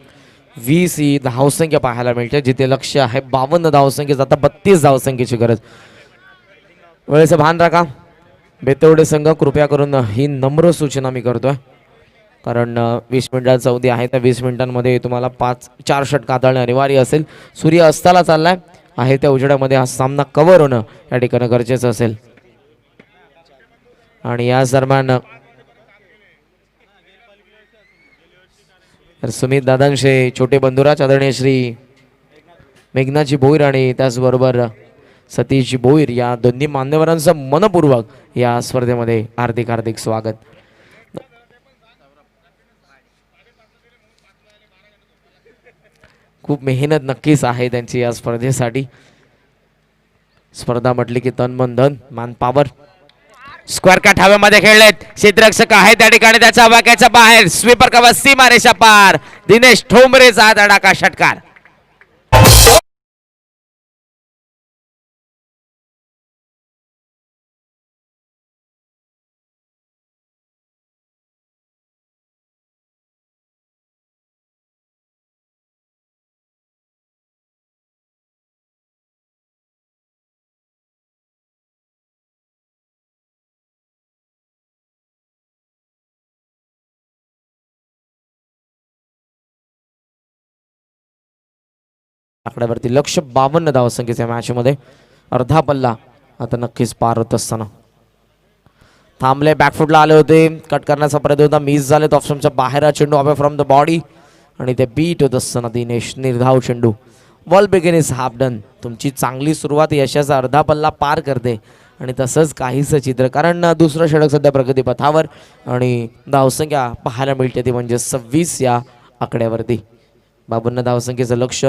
20 ही धावसंख्या पाहायला मिळते. जिथे लक्ष आहे 52 धावसंख्येचं आता 32 धावसंख्येची गरज. वेळेचं भान राखा बेतवडे संघ. कृपया करून ही नम्र सूचना मी करतोय कारण 20 मिनिटांचा अवधी आहे. त्या 20 मिनिटांमध्ये तुम्हाला 4 षटक हाताळणे अनिवार्य असेल. सूर्य अस्ताला चाललाय आहे त्या उजेडामध्ये हा सामना कव्हर होणं या ठिकाणी गरजेचं असेल. आणि याच दरम्यान सुमित दादांशे छोटे बंधुराज आदरणीय श्री मेघनाजी भोईर आणि त्याचबरोबर सतीशजी भोईर या दोन्ही मान्यवरांचं मनपूर्वक या स्पर्धेमध्ये हार्दिक हार्दिक स्वागत. खूप मेहनत नक्कीच आहे त्यांची या स्पर्धेसाठी. स्पर्धा म्हटली की तन मन धन मान पावर. स्क्वेअर कट हवेमध्ये खेळलेत. क्षेत्ररक्षक आहे त्या ठिकाणी त्याच्या वाक्याच्या बाहेर. स्वीपर कव्हर सीमा रेषा पार. दिनेश ठोंबरेचा धडाका षटकार. आकड्यावरती लक्ष 52 धावसंख्येच्या मॅच मध्ये. अर्धा पल्ला आता नक्कीच पार होत असताना थांबले. बॅकफुटला आले होते. कट करण्याचा प्रयत्न होता. मिस झाले. ऑफ स्टंपच्या बाहेर चेंडू अवे फ्रॉम द बॉडी आणि ते बीट होत असताना दिनेश निर्धाव चेंडू. Ball begin is half done. तुमची चांगली सुरुवात यशाचा अर्धा पल्ला पार करते आणि तसंच काहीच चित्र कारण दुसरं षटक सध्या प्रगतीपथावर आणि धावसंख्या पाहायला मिळते ती म्हणजे 26 या आकड्यावरती. 52 धावसंख्येचं लक्ष.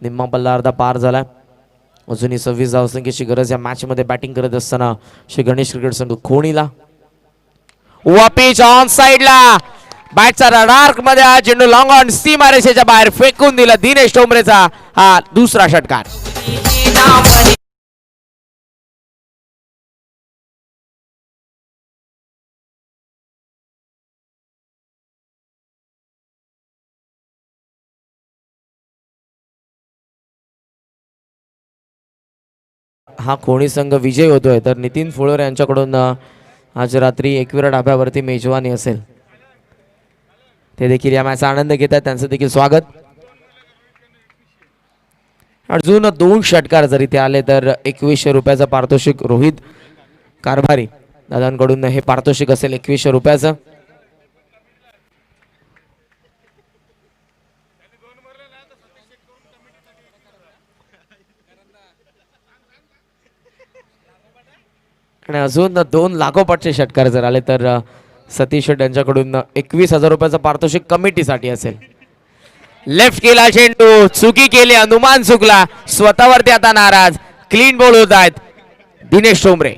निम्मा पल्ला अर्धा पार झाला. अजूनही 26 धावसंख्येची गरज या मॅच मध्ये. बॅटिंग करत असताना श्री गणेश क्रिकेट संघ खोणीला. पिच ऑन साइडला बॅटचा रडार्क मध्ये हा चेंडू लॉंग ऑन सीमा रेषेच्या बाहेर फेकून दिला दिनेश ठोंबरेचा हा दुसरा षटकार. हा कोणी संघ विजय होतोय तर नितीन फुलोरे यांच्याकडून आज रात्री एकविरा ढाब्यावरती मेजवानी असेल. ते देखील या मॅचचा आनंद घेतात. त्यांचं देखील स्वागत. अजून 2 षटकार जर इथे आले तर 2100 रुपयाचं पारितोषिक रोहित कारभारी दादांकडून हे पारितोषिक असेल 2100 रुपयाचं. आणि अजून 2 लागोपाठचे षटकार जर आले तर सतीश शेट यांच्याकडून 21,000 रुपयाचं पारितोषिक कमिटीसाठी असेल. लेफ्ट केला चेंडू, चुकी केली, अनुमान चुकला, स्वतःवरती आता नाराज. क्लीन बॉल होत आहेत दिनेश ठोंबरे.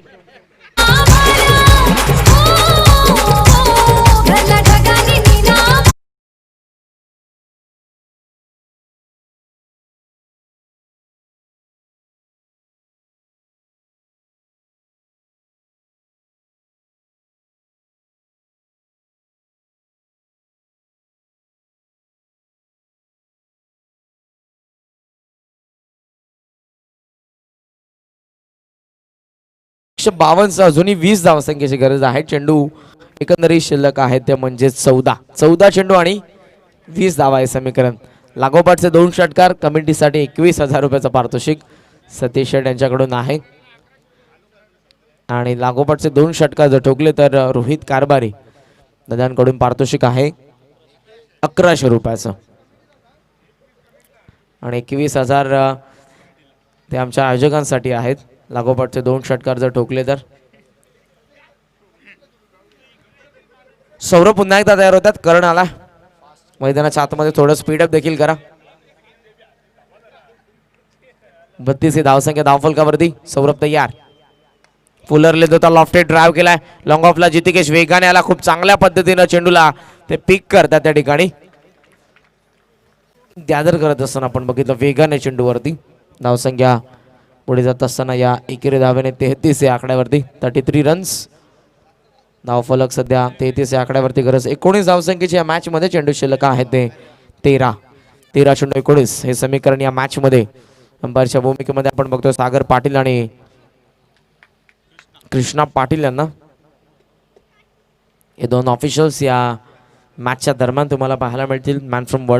एकशे 52 सह अजूनही 20 धावसंख्येची गरज आहे. चेंडू एकंदरीत शिल्लक आहेत ते म्हणजे 14 चेंडू आणि 20 धावा आहे समीकरण. लागोपाठचे 2 षटकार कमिटीसाठी 21,000 रुपयाचं पारितोषिक सतीश शेट यांच्याकडून आहे. आणि लागोपाठचे 2 षटकार जर ठोकले तर रोहित कारभारी दादांकडून पारितोषिक आहे 1100 रुपयाचं. आणि 21,000 ते आमच्या आयोजकांसाठी आहेत. लागोपाठचे 2 षटकार जर ठोकले तर. सौरभ पुन्हा एकदा तयार होतात. करण आला मैदानाच्या आतमध्ये, थोडं स्पीडअप देखील करा. 32 ही धावसंख्या धावफलकावरती. सौरभ तयार. फुलरले होता, लॉफ्टेड ड्राईव्ह केलाय लॉंग ऑफला. जितिकेश वेगाने आला, खूप चांगल्या पद्धतीनं चेंडूला ते पिक करतात त्या ठिकाणी. गॅदर करत असताना आपण बघितलं वेगाने चेंडूवरती. धावसंख्या पुढे जात असताना या एकेरी धावेने 33 या आकड्यावरती 33 रन्स. धावफलक सध्या 33 या आकड्यावरती. गरज 19 धावसंख्येची या मॅच मध्ये. चेंडू शिल्लक आहेत ते 13 चेंडू 19 हे समीकरण या मॅच मध्ये. अंपायरच्या भूमिकेमध्ये आपण बघतोय सागर पाटील आणि कृष्णा पाटील यांना. हे 2 ऑफिशियल्स या मॅचच्या दरम्यान तुम्हाला पाहायला मिळतील. मॅन फ्रॉम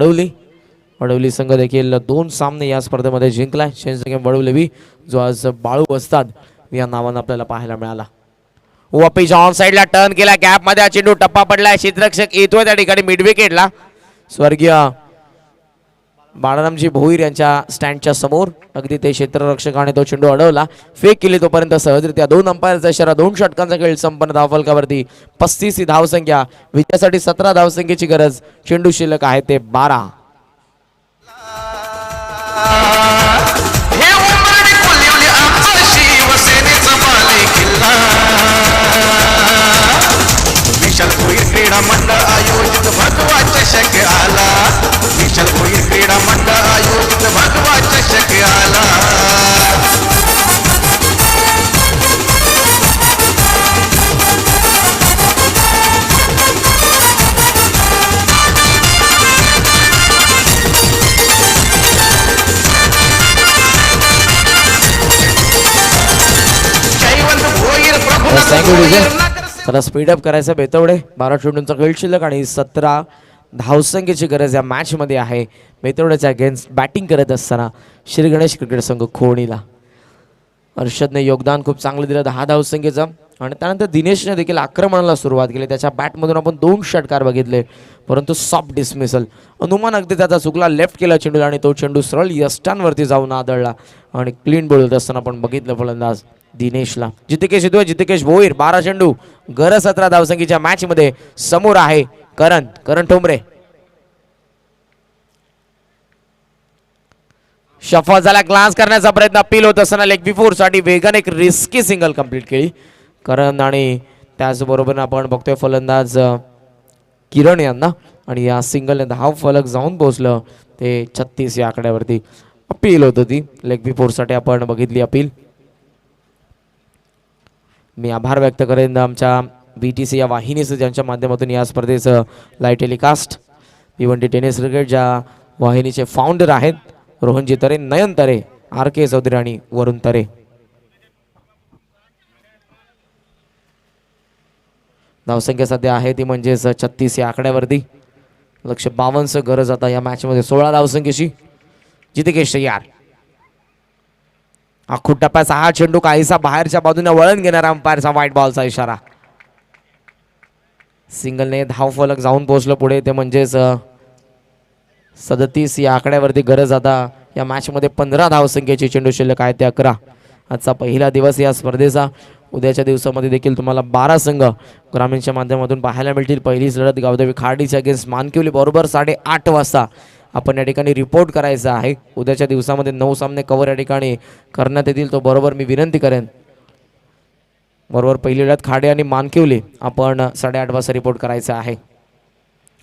वडवली संघ देखील 2 सामने या स्पर्धेमध्ये जिंकलाय. चेंज गेम वडवली जो आज बाळू वस्ताद या नावानं आपल्याला पाहायला मिळाला. वापिस ऑन साइडला टर्न केला, गॅप मध्ये चेंडू टप्पा पडलाय. क्षेत्ररक्षक येतोय त्या ठिकाणी मिड विकेटला. स्वर्गीय बाळारामजी भोईर यांच्या स्टँडच्या समोर अगदी ते क्षेत्ररक्षकाने तो चेंडू अडवला. फेक केली तोपर्यंत सहजरित्या 2 अंपायरचा इशारा. 2 षटकांचा खेळ संपन्न. धावफलकावरती 35 ही धावसंख्या. विजयासाठी 17 धावसंख्येची गरज. चेंडू शिल्लक आहे ते 12. हे उमाडी फुलवली आमचं शिवसेनेचा बालेकिल्ला. विशाल भोईर क्रीडा मंडळ आयोजित भगवा चषक आला. विशाल भोईर क्रीडा मंडळ आयोजित भगवा चषक आला. चला स्पीडअप करायचं. बेतवडे 12 चेंडूंचा खेळ शिल्लक आणि 17 धावसंख्येची गरज या मॅच मध्ये आहे. बेतवड्याच्या अगेन्स्ट बॅटिंग करत असताना श्री गणेश क्रिकेट संघ खोणीला. अर्षदने योगदान खूप चांगलं दिलं 10 धावसंख्येचं. आणि त्यानंतर दिनेशने देखील आक्रमणाला सुरुवात केली. त्याच्या बॅटमधून आपण 2 षटकार बघितले परंतु सॉफ्ट डिसमिसल. अनुमान अगदी त्याचा चुकला. लेफ्ट केला चेंडू आणि तो चेंडू सरळ यष्टांवरती जाऊन आदळला. आणि क्लीन बॉल होत असताना आपण बघितलं फलंदाज दिनेशला. जितिकेश भोईर 12 चेंडू गरज 17 धावसंख्येच्या मॅच मध्ये. समोर आहे करण ठोंबरे. शफा झाला, ग्लान्स करण्याचा प्रयत्न. अपील होत असताना लेग बिफोर साठी वेगाने एक रिस्की सिंगल कंप्लीट केली करण. आणि त्याचबरोबर आपण बघतोय फलंदाज किरण यांना. आणि या सिंगलने धाव फलक जाऊन पोहोचलं ते 36 या आकड्यावरती. अपील होत होती लेग बिफोर साठी आपण बघितली अपील. मी आभार व्यक्त करेन आमच्या BTC या वाहिनीचं ज्यांच्या माध्यमातून या स्पर्धेचं live telecast. Bhiwandi tennis cricket ज्या वाहिनीचे फाउंडर आहेत रोहनजी तरे, नयन तरे, RK चौधरी आणि वरुण तरे. धावसंख्या सध्या आहे ती म्हणजेच 36 या आकड्यावरती. 152 गरज आता या मॅच मध्ये 16 धावसंख्येची. जितिकेश तयार. आखूड टप्प्याचा हा चेंडू काहीसा बाहेरच्या बाजूने वळण घेणारा अंपायरचा व्हाईट बॉलचा इशारा. सिंगलने धाव फलक जाऊन पोहोचलं पुढे, ते म्हणजेच 37 या आकड्यावरती गरज. आता या मॅच मध्ये 15 धावसंख्येची चेंडू शिल्लक आहे ते 11. आजचा पहिला दिवस या स्पर्धेचा. उद्याच्या दिवसामध्ये देखील तुम्हाला 12 संघ ग्रामीणच्या माध्यमातून पाहायला मिळतील. पहिलीच लढत गावदेवी खाडीच्या अगेन्स्ट मानकिवली बरोबर 8:30 वाजता आपण या ठिकाणी रिपोर्ट करायचा आहे. उद्याच्या दिवसामध्ये 9 सामने कव्हर या ठिकाणी करण्यात येतील, तो बरोबर मी विनंती करेन. बरोबर पहिली लढत खाडे आणि मानकिवली आपण 8:30 वाजता रिपोर्ट करायचा आहे.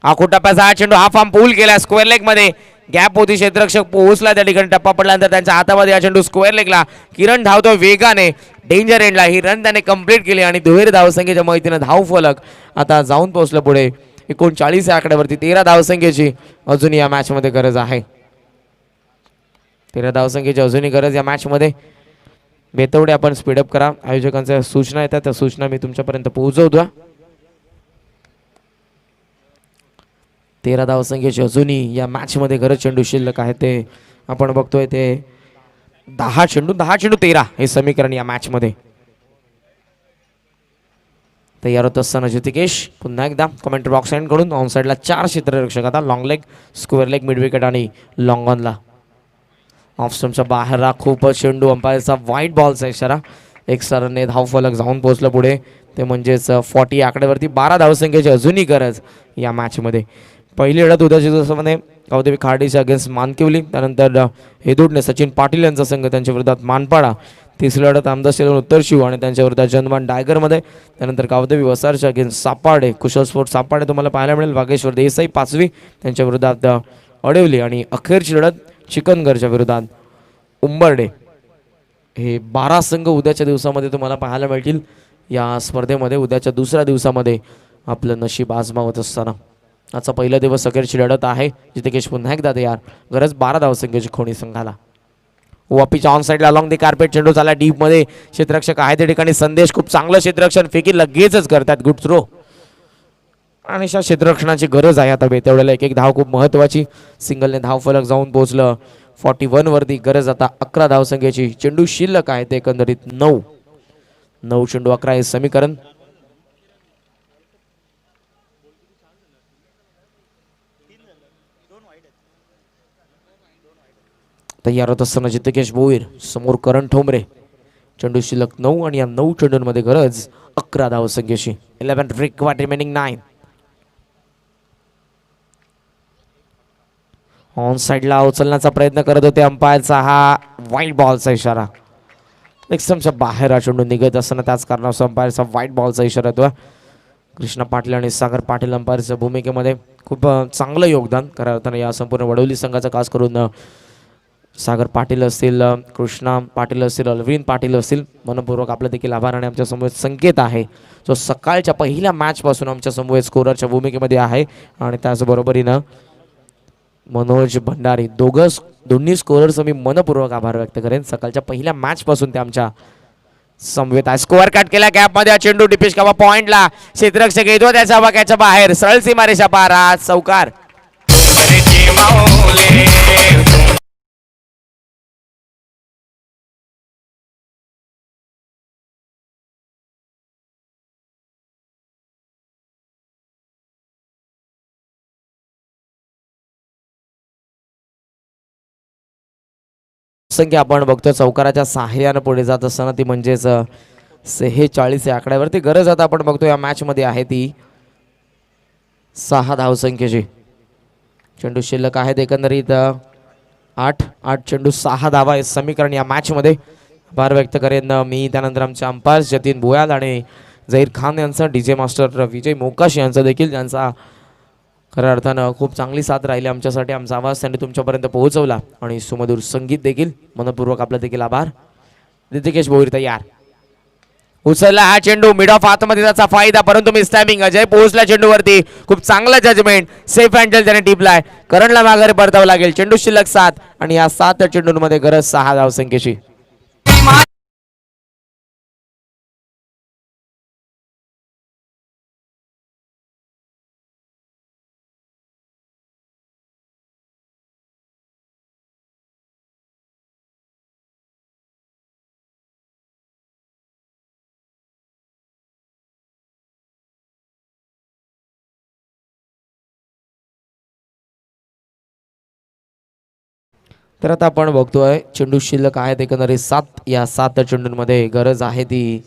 आखूड टप्प्याचा हा चेंडू हा फॉर्म पूल केला स्क्वेअर लेग मध्ये. गॅप होती, क्षेत्ररक्षक पोहोचला त्या ठिकाणी. टप्पा पडल्यानंतर त्यांच्या हातामध्ये हा चेंडू स्क्वेअर लेगला. किरण धावतो वेगाने डेंजर एंडला. ही रन त्याने कंप्लीट केली आणि दुहेरी धावसंख्येच्या माहितीने धाव फलक आता जाऊन पोहोचलं पुढे. 39 या आकड्यावरती 13 धावसंख्येची अजून या मॅच मध्ये गरज आहे. 13 धावसंख्येची अजूनही गरज या मॅच मध्ये. बेतवडे आपण स्पीडअप करा. आयोजकांच्या सूचना येतात, त्या सूचना मी तुमच्यापर्यंत पोहोचवतो. 13 धावसंख्येची अजूनही या मॅच मध्ये गरज. चेंडू शिल्लक आहे ते आपण बघतोय ते 10 चेंडू 13 हे समीकरण या मॅच मध्ये. तयार होत असताना ज्योतिकेश पुन्हा एकदा कमेंट बॉक्स एंड कडून ऑन साइडला 4 क्षेत्ररक्षक. आता long leg, square leg, mid wicket आणि लॉंग ऑनला. ऑफ स्टंपच्या बाहेर खूपच चेंडू. अंपायरचा व्हाईट बॉलचा इशारा. एक रनने धाव फलक जाऊन पोहोचलं पुढे, ते म्हणजेच 40 आकड्यावरती 12 धावसंख्येची अजूनही गरज या मॅच मध्ये. पहिली लढत उद्याच्या दिवसामध्ये गावदेवी खाडीच्या अगेन्स्ट मानकिवली. त्यानंतर हेदुडने सचिन पाटील यांचा संघ त्यांच्या विरोधात मानपाडा. तिसरी लढत आमदार सेलून उत्तर शिव आणि त्यांच्या विरोधात जनमान डायगरमध्ये. त्यानंतर गावदेवी वसारच्या अगेन्स्ट सापाडे, कुशल स्पोर्ट सापाडे तुम्हाला पाहायला मिळेल. वागेश्वर देसाई 5वी त्यांच्या विरोधात अडवली. आणि अखेरची लढत चिकनगरच्या विरोधात उंबर्डे. हे 12 संघ उद्याच्या दिवसामध्ये तुम्हाला पाहायला मिळतील या स्पर्धेमध्ये. उद्याच्या दुसऱ्या दिवसामध्ये आपलं नशीब आजमावत असताना आजचा पहिला दिवस अखेरची लढत आहे. जितेकेश पुन्हा एकदा तयार. गरज 12 धावसंख्येची खोणी संघाला. वापीच्या ऑन साईडला अलॉंग दी कार्पेट चेंडू झाला डीप मध्ये. क्षेत्ररक्षक आहे त्या ठिकाणी संदेश. खूप चांगलं क्षेत्ररक्षण, फेकी लगेचच करतात. Good throw. आणि अशा क्षेत्ररक्षणाची गरज आहे आता बेतवड्याला. एक धाव खूप महत्वाची. सिंगलने धाव फलक जाऊन पोहोचलं 41 वरती. गरज आता 11 धावसंख्येची. चेंडू शिल्लक आहे ते एकंदरीत 9 चेंडू 11 हे समीकरण. तयार होत असताना जितेकेश भोईर समोर करण ठोंबरे. चेंडू शिल्लक 9 आणि या 9 चेंडूंमध्ये गरज 11 धावसंख्येची. 11 रिक्वायर्ड रिमेनिंग 9. ऑन साइडला उचलण्याचा प्रयत्न करत होते. अंपायरचा हा व्हाईट बॉलचा इशारा. एक्स्ट्रमच्या बाहेर हा चेंडू निघत असताना त्याच कारणास्तव अंपायरचा व्हाईट बॉलचा इशारा येतो. कृष्णा पाटील आणि सागर पाटील अंपायरच्या भूमिकेमध्ये खूप चांगलं योगदान खऱ्या अर्थानं या संपूर्ण वडवली संघाचा. खास करून सागर पाटील असतील, कृष्णा पाटील असतील, अरविंद पाटील असतील, मनपूर्वक आपलं देखील आभार. आणि आमच्या समोर संकेत आहे जो सकाळच्या पहिल्या मॅच पासून आमच्या समोर स्कोररच्या भूमिकेमध्ये आहे. आणि त्याचबरोबरीनं मनोज भंडारी दोन्ही स्कोरर्स मी मनपूर्वक आभार व्यक्त करेन. सकाळच्या पहिल्या मॅच पासून ते आमच्या समवेत आहे. स्कोअर कट केला गॅप मध्ये. चेंडू डिपिश कावा पॉइंटला. क्षेत्ररक्षक येतो त्याच्या वाक्याच्या बाहेर. सरळ सीमारेषा पार. आज चौकार. संख्या आपण बघतोय चौकाराच्या सहाय्यानं पुढे जात असताना ती म्हणजेच 46 या आकड्यावरती गरज आता आपण बघतो या मॅच मध्ये आहे ती 6 धावसंख्येची. चेंडू शिल्लक आहेत एकंदरीत 8 चेंडू 6 धावा हे समीकरण या मॅच मध्ये. आभार व्यक्त करेन मी. त्यानंतर आमचे अंपायर जतीन भुयाल आणि झहीर खान यांचा, डीजे मास्टर विजय मोकाश यांचा देखील, ज्यांचा खऱ्या अर्थानं खूप चांगली साथ राहिली आमच्यासाठी. आमचा आवाज त्यांनी तुमच्यापर्यंत पोहोचवला आणि सुमधुर संगीत देखील. मनपूर्वक आपला देखील आभार. जितेकेश भोईर तयार. उचलला हा चेंडू मिड ऑफ आतमध्ये त्याचा फायदा, परंतु मिस टायमिंग. अजय पोहोचला चेंडूवरती. खूप चांगला जजमेंट. सेफ हँडल त्याने टिपलाय. करणला माघारी परतावं लागेल. चेंडू शिल्लक 7 आणि या 7 चेंडूंमध्ये गरज 6 धावसंख्येची. तर आता आपण बघतोय चेंडू शिल्लक आहेत एकंदरीत 7. या 7 चेंडूंमध्ये गरज आहे ती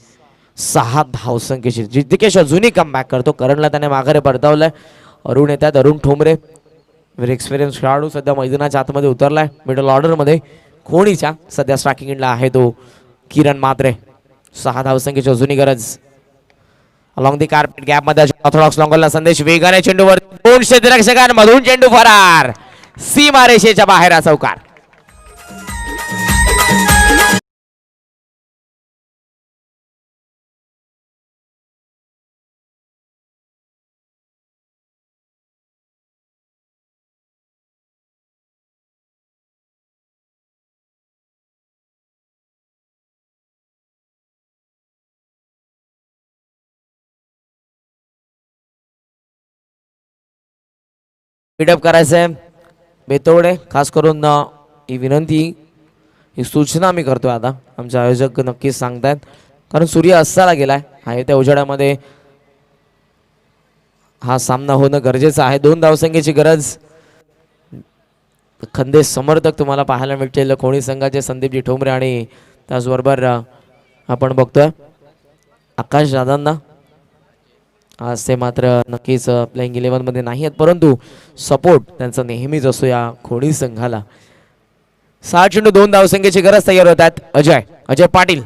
6 धावसंख्येची. जितिकेश अजूनही कमबॅक करतो. करणला त्याने माघारे परतावलंय. अरुण येतात, अरुण ठोंबरे एक्सपिरियन्स खेळाडू सध्या मैदानाच्या आतमध्ये उतरलाय. मिडल ऑर्डरमध्ये खोणीच्या सध्या स्ट्रायकिंग एंडला आहे तो किरण म्हात्रे. 6 धावसंख्येची अजूनही गरज. अलॉंग दी कार्पेट गॅप मध्ये ऑर्थोडॉक्स लॉंगलला संदेश वेगाने चेंडूवर 2 क्षेत्ररक्षकांमधून चेंडू फरार. सीमारेषेच्या बाहेर हा चौकार. स्पीडअप करायचंय बेतवडे. खास करून ही विनंती, ही सूचना मी करतोय आता. आमचे आयोजक नक्कीच सांगतायत कारण सूर्य अस्ताला गेलाय. आहे त्या उजेडामध्ये हा सामना होणं गरजेचं आहे. 2 धावसंख्येची गरज. खंदे समर्थक तुम्हाला पाहायला मिळतील कोणी संघाचे संदीपजी ठोंबरे आणि त्याचबरोबर आपण बघतोय आकाश दादांना. आज ते मात्र नक्कीच प्लेइंग 11 मध्ये नाही आहेत परंतु सपोर्ट त्यांचा नेहमीच असतो या खोणी संघाला. 6 चेंडू 2 धावसंख्येची गरज. तयार होतात अजय पाटील.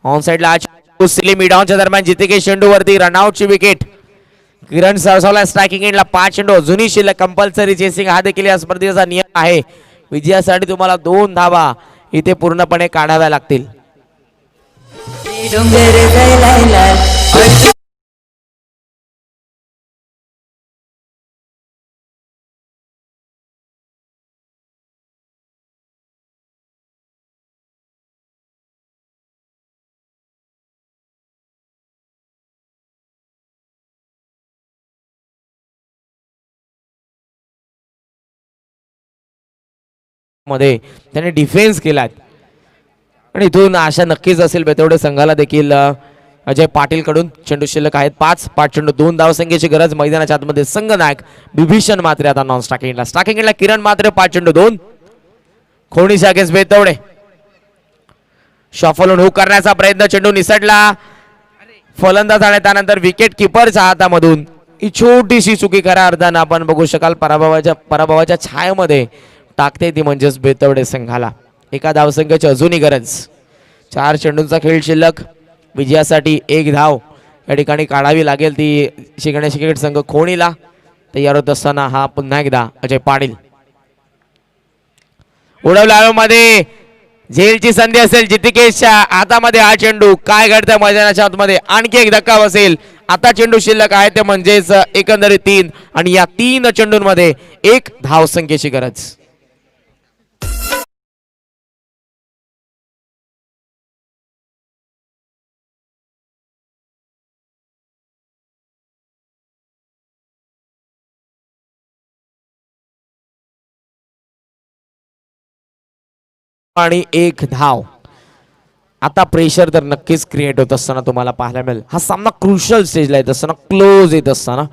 ऑन साइडला सिली मिडॉनच्या दरम्यान जितिकेश चेंडूवरती रनआउटची विकेट. किरण सरसावला स्ट्रायकिंग एंडला 5 चेंडू अजूनही शिल्लक. कंपल्सरी चेसिंग हा देखील या स्पर्धेचा नियम आहे. विजयासाठी तुम्हाला 2 धावा इथे पूर्णपणे काढाव्या लागतील. मध्ये त्याने डिफेन्स केलाय आणि इथून आशा नक्कीच असेल बेतवडे संघाला देखील. अजय पाटील कडून चेंडू शिल्लक आहेत 5 चेंडू 2 धावसंख्येची गरज. मैदानाच्या आतमध्ये संघनायक बिभीषण म्हात्रे आता नॉन स्ट्रायकिंगला किरण म्हात्रे 5 चेंडू 2. खोणीच्या अगेन्स्ट बेतवडे. शॉफलून हुक करण्याचा प्रयत्न. चेंडू निसटला. फलंदाज आणि त्यानंतर विकेट किपरच्या हातामधून ही छोटीशी चुकी खऱ्या अर्थानं आपण बघू शकाल. पराभवाच्या छायेमध्ये टाकते ती म्हणजेच बेतवडे संघाला. 1 धावसंख्येची अजूनही गरज. 4 चेंडूंचा खेळ शिल्लक. विजयासाठी 1 धाव या ठिकाणी काढावी लागेल ती शिकण्याची क्रिकेट संघ खोणीला. तयार होत असताना हा पुन्हा एकदा अजय पाटील. उडवला मध्ये झेलची संधी असेल जितिकेशच्या हातामध्ये. हा चेंडू काय घडतंय मैदानाच्या आतमध्ये. आणखी एक धक्का बसेल. आता चेंडू शिल्लक आहे ते म्हणजेच एकंदरीत 3 आणि या 3 चेंडूंमध्ये 1 धावसंख्येची गरज. आणि 1 धाव. आता प्रेशर तर नक्कीच क्रिएट होत असताना तुम्हाला पाहायला मिळेल. हा सामना क्रुशल स्टेजला येत असताना, क्लोज येत असताना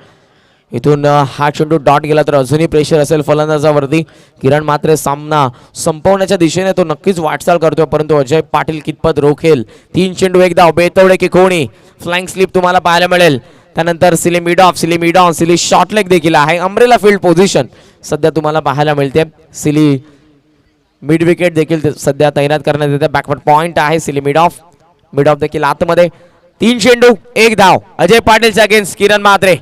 इथून हा चेंडू डॉट गेला तर अजूनही प्रेशर असेल फलंदाजावरती. किरण मात्र सामना संपवण्याच्या दिशेने तो नक्कीच वाटचाल करतोय परंतु अजय पाटील कितपत रोखेल. 3 चेंडू 1 धाव. बेतवडे की खोणी. फ्लाइंग स्लिप तुम्हाला पाहायला मिळेल. त्यानंतर silly mid on silly short leg देखील आहे. अम्ब्रेला फील्ड पोझिशन सध्या तुम्हाला पाहायला मिळते. सिली मिड विकेट देखील सध्या तैनात करण्यात येते. बॅकवर्ड पॉइंट आहे. सिली मिड ऑफ देखील आतमध्ये. 3 चेंडू 1 धाव. अजय पाटीलच्या अगेन्स्ट किरण म्हात्रे.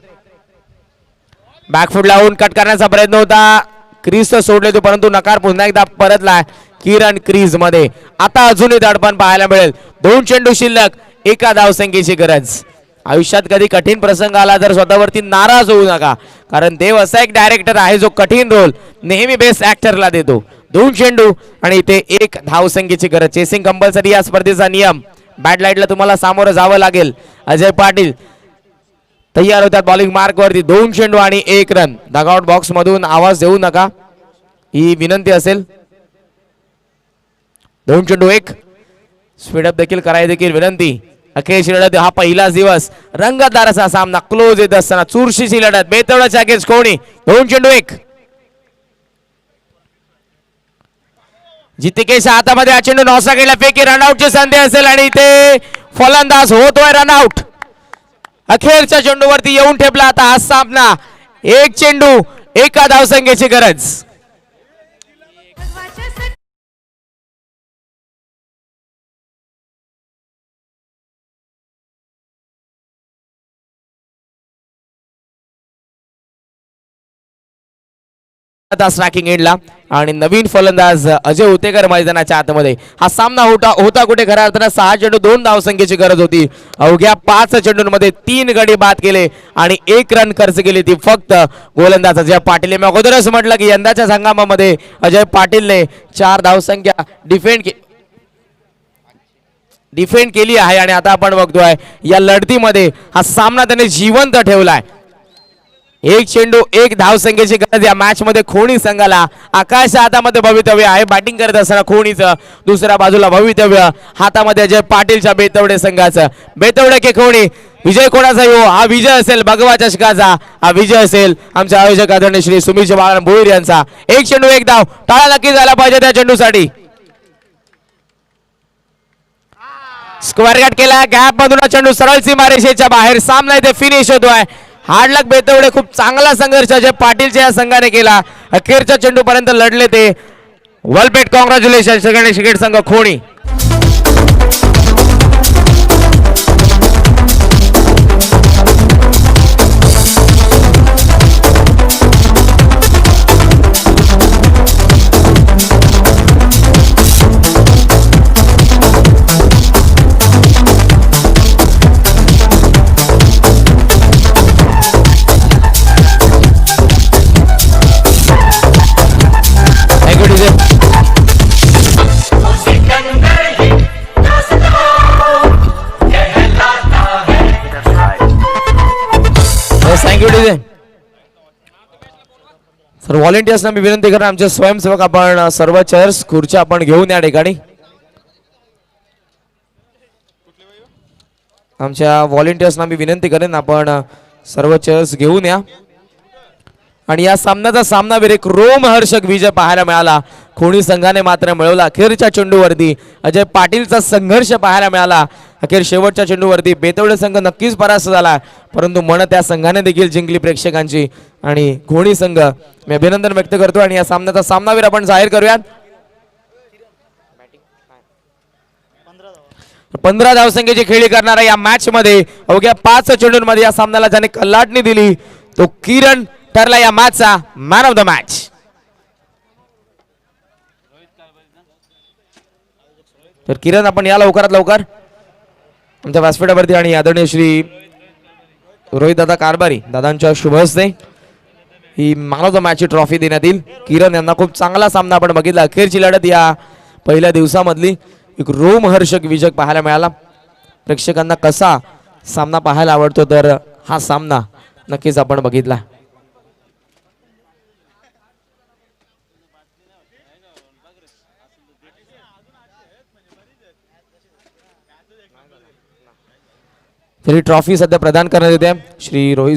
बॅकफूट लावून कट करण्याचा प्रयत्न होता. क्रीज तर सोडले तो परंतु नकार पुन्हा एकदा परतला किरण क्रीज मध्ये. आता अजूनही दडपण पाहायला मिळेल. 2 चेंडू शिल्लक. 1 धावसंख्येची गरज. आयुष्यात कधी कठीण प्रसंग आला तर स्वतःवरती नाराज होऊ नका कारण देव असा एक डायरेक्टर आहे जो कठीण रोल नेहमी बेस्ट ऍक्टरला देतो. 2 चेंडू आणि इथे 1 धावसंख्येची गरज. चेसिंग कंपल्सरी या स्पर्धेचा नियम. बॅट लाईटला तुम्हाला सामोरं जावं लागेल. अजय पाटील तयार होतात बॉलिंग मार्क वरती. 2 चेंडू आणि 1 रन. डगआउट बॉक्स मधून आवाज देऊ नका ही विनंती असेल. 2 चेंडू 1. स्पीडअप देखील करायची देखील विनंती. अखेरची लढत. हा पहिलाच दिवस. रंगतदार असा सामना क्लोज येत असताना चुरशीची लढत. बेतवड्याच्या अगेन्स्ट खोणी. 2 चेंडू 1. जितिकेच्या हातामध्ये हा चेंडू नॉसा गेला पैकी रनआउटची संधी असेल आणि इथे फलंदाज होतोय रनआउट. अखेरच्या चेंडूवरती येऊन ठेपला आता हा सामना. एक चेंडू एका धावसंख्येची गरज. स्ट्रायकिंग एंडला आणि नवीन फलंदाज अजय उतेकर मैदानाच्या आतमध्ये. हा सामना होता कुठे खऱ्या अर्थानं 6 चेंडू 2 धावसंख्येची गरज होती. अवघ्या 5 चेंडूंमध्ये 3 गडी बाद केले आणि 1 रन खर्च केली ती फक्त गोलंदाज अजय पाटील. मी अगोदरच म्हटलं की यंदाच्या संघामध्ये अजय पाटीलने 4 धावसंख्या डिफेंड केली आहे आणि आता आपण बघतोय या लढतीमध्ये हा सामना त्याने जिवंत ठेवलाय. एक चेंडू 1 धावसंख्येची गरज या मॅच मध्ये खोणी संघाला. आकाश हातामध्ये भवितव्य आहे बॅटिंग करत असताना खोणीचं. दुसऱ्या बाजूला भवितव्य हातामध्ये अजय पाटीलच्या बेतवडे संघाचं. बेतवडे के खोणी. विजय कोणाचा येऊ? हा विजय असेल भगवा चषकाचा. हा विजय असेल आमच्या आयोजक आदरणीय श्री सुमित बाळा भोईर यांचा. एक चेंडू 1 धाव. टाळा नक्की झाला पाहिजे त्या चेंडूसाठी. स्क्वेअर कट केला गॅप मधून चेंडू सरळ सीमारेषेच्या बाहेर. सामना इथे फिनिश होतोय. हार्डलक बेतवडे खूप चांगला संघर्ष अजय पाटीलच्या या संघाने केला. अखेरच्या चेंडू पर्यंत लढले ते. वेलपेट कॉंग्रॅच्युलेशन सगळ्यांनी क्रिकेट संघ खोणी. Thank you DJ sir. व्हॉलेंटियर्सना मी विनंती करणार आमचे स्वयंसेवक आपण सर्व चेअर्स खुर्च्या आपण घेऊन या ठिकाणी. आमच्या व्हॉलेंटियर्सना मी विनंती करेन आपण सर्व चेअर्स घेऊन या. आणि या सामन्याचा सामनावीर एक रोमहर्षक विजय पाहायला मिळाला. खोणी संघाने मात्र मिळवला. अखेरच्या चेंडूवरती अजय पाटीलचा संघर्ष पाहायला मिळाला. अखेर शेवटच्या चेंडूवरती बेतवडे संघ नक्कीच परास्त झाला परंतु मन त्या संघाने देखील जिंकली प्रेक्षकांची. आणि खोणी संघ मी अभिनंदन व्यक्त करतो. आणि या सामन्याचा सामनावीर आपण जाहीर करूयात. 15 धावसंख्येची खेळी करणारा या मॅच मध्ये अवघ्या 5 चेंडूंमध्ये या सामन्याला ज्याने कल्लाटणी दिली तो किरण ठरला या मॅचचा मॅन ऑफ द मॅच. तर किरण आपण या लवकरात लवकर आमच्या व्यासपीठावरती. आणि आदरणीय श्री रोहित दादा कारभारी दादांच्या शुभ हस्ते he man of the match ची ट्रॉफी देण्यात येईल. किरण यांना खूप चांगला सामना आपण बघितला. अखेरची लढत या पहिल्या दिवसामधली एक रोमहर्षक विजय पाहायला मिळाला. प्रेक्षकांना कसा सामना पाहायला आवडतो तर हा सामना नक्कीच आपण बघितला. तरी ट्रॉफी सध्या प्रदान करण्यात येते श्री रोहित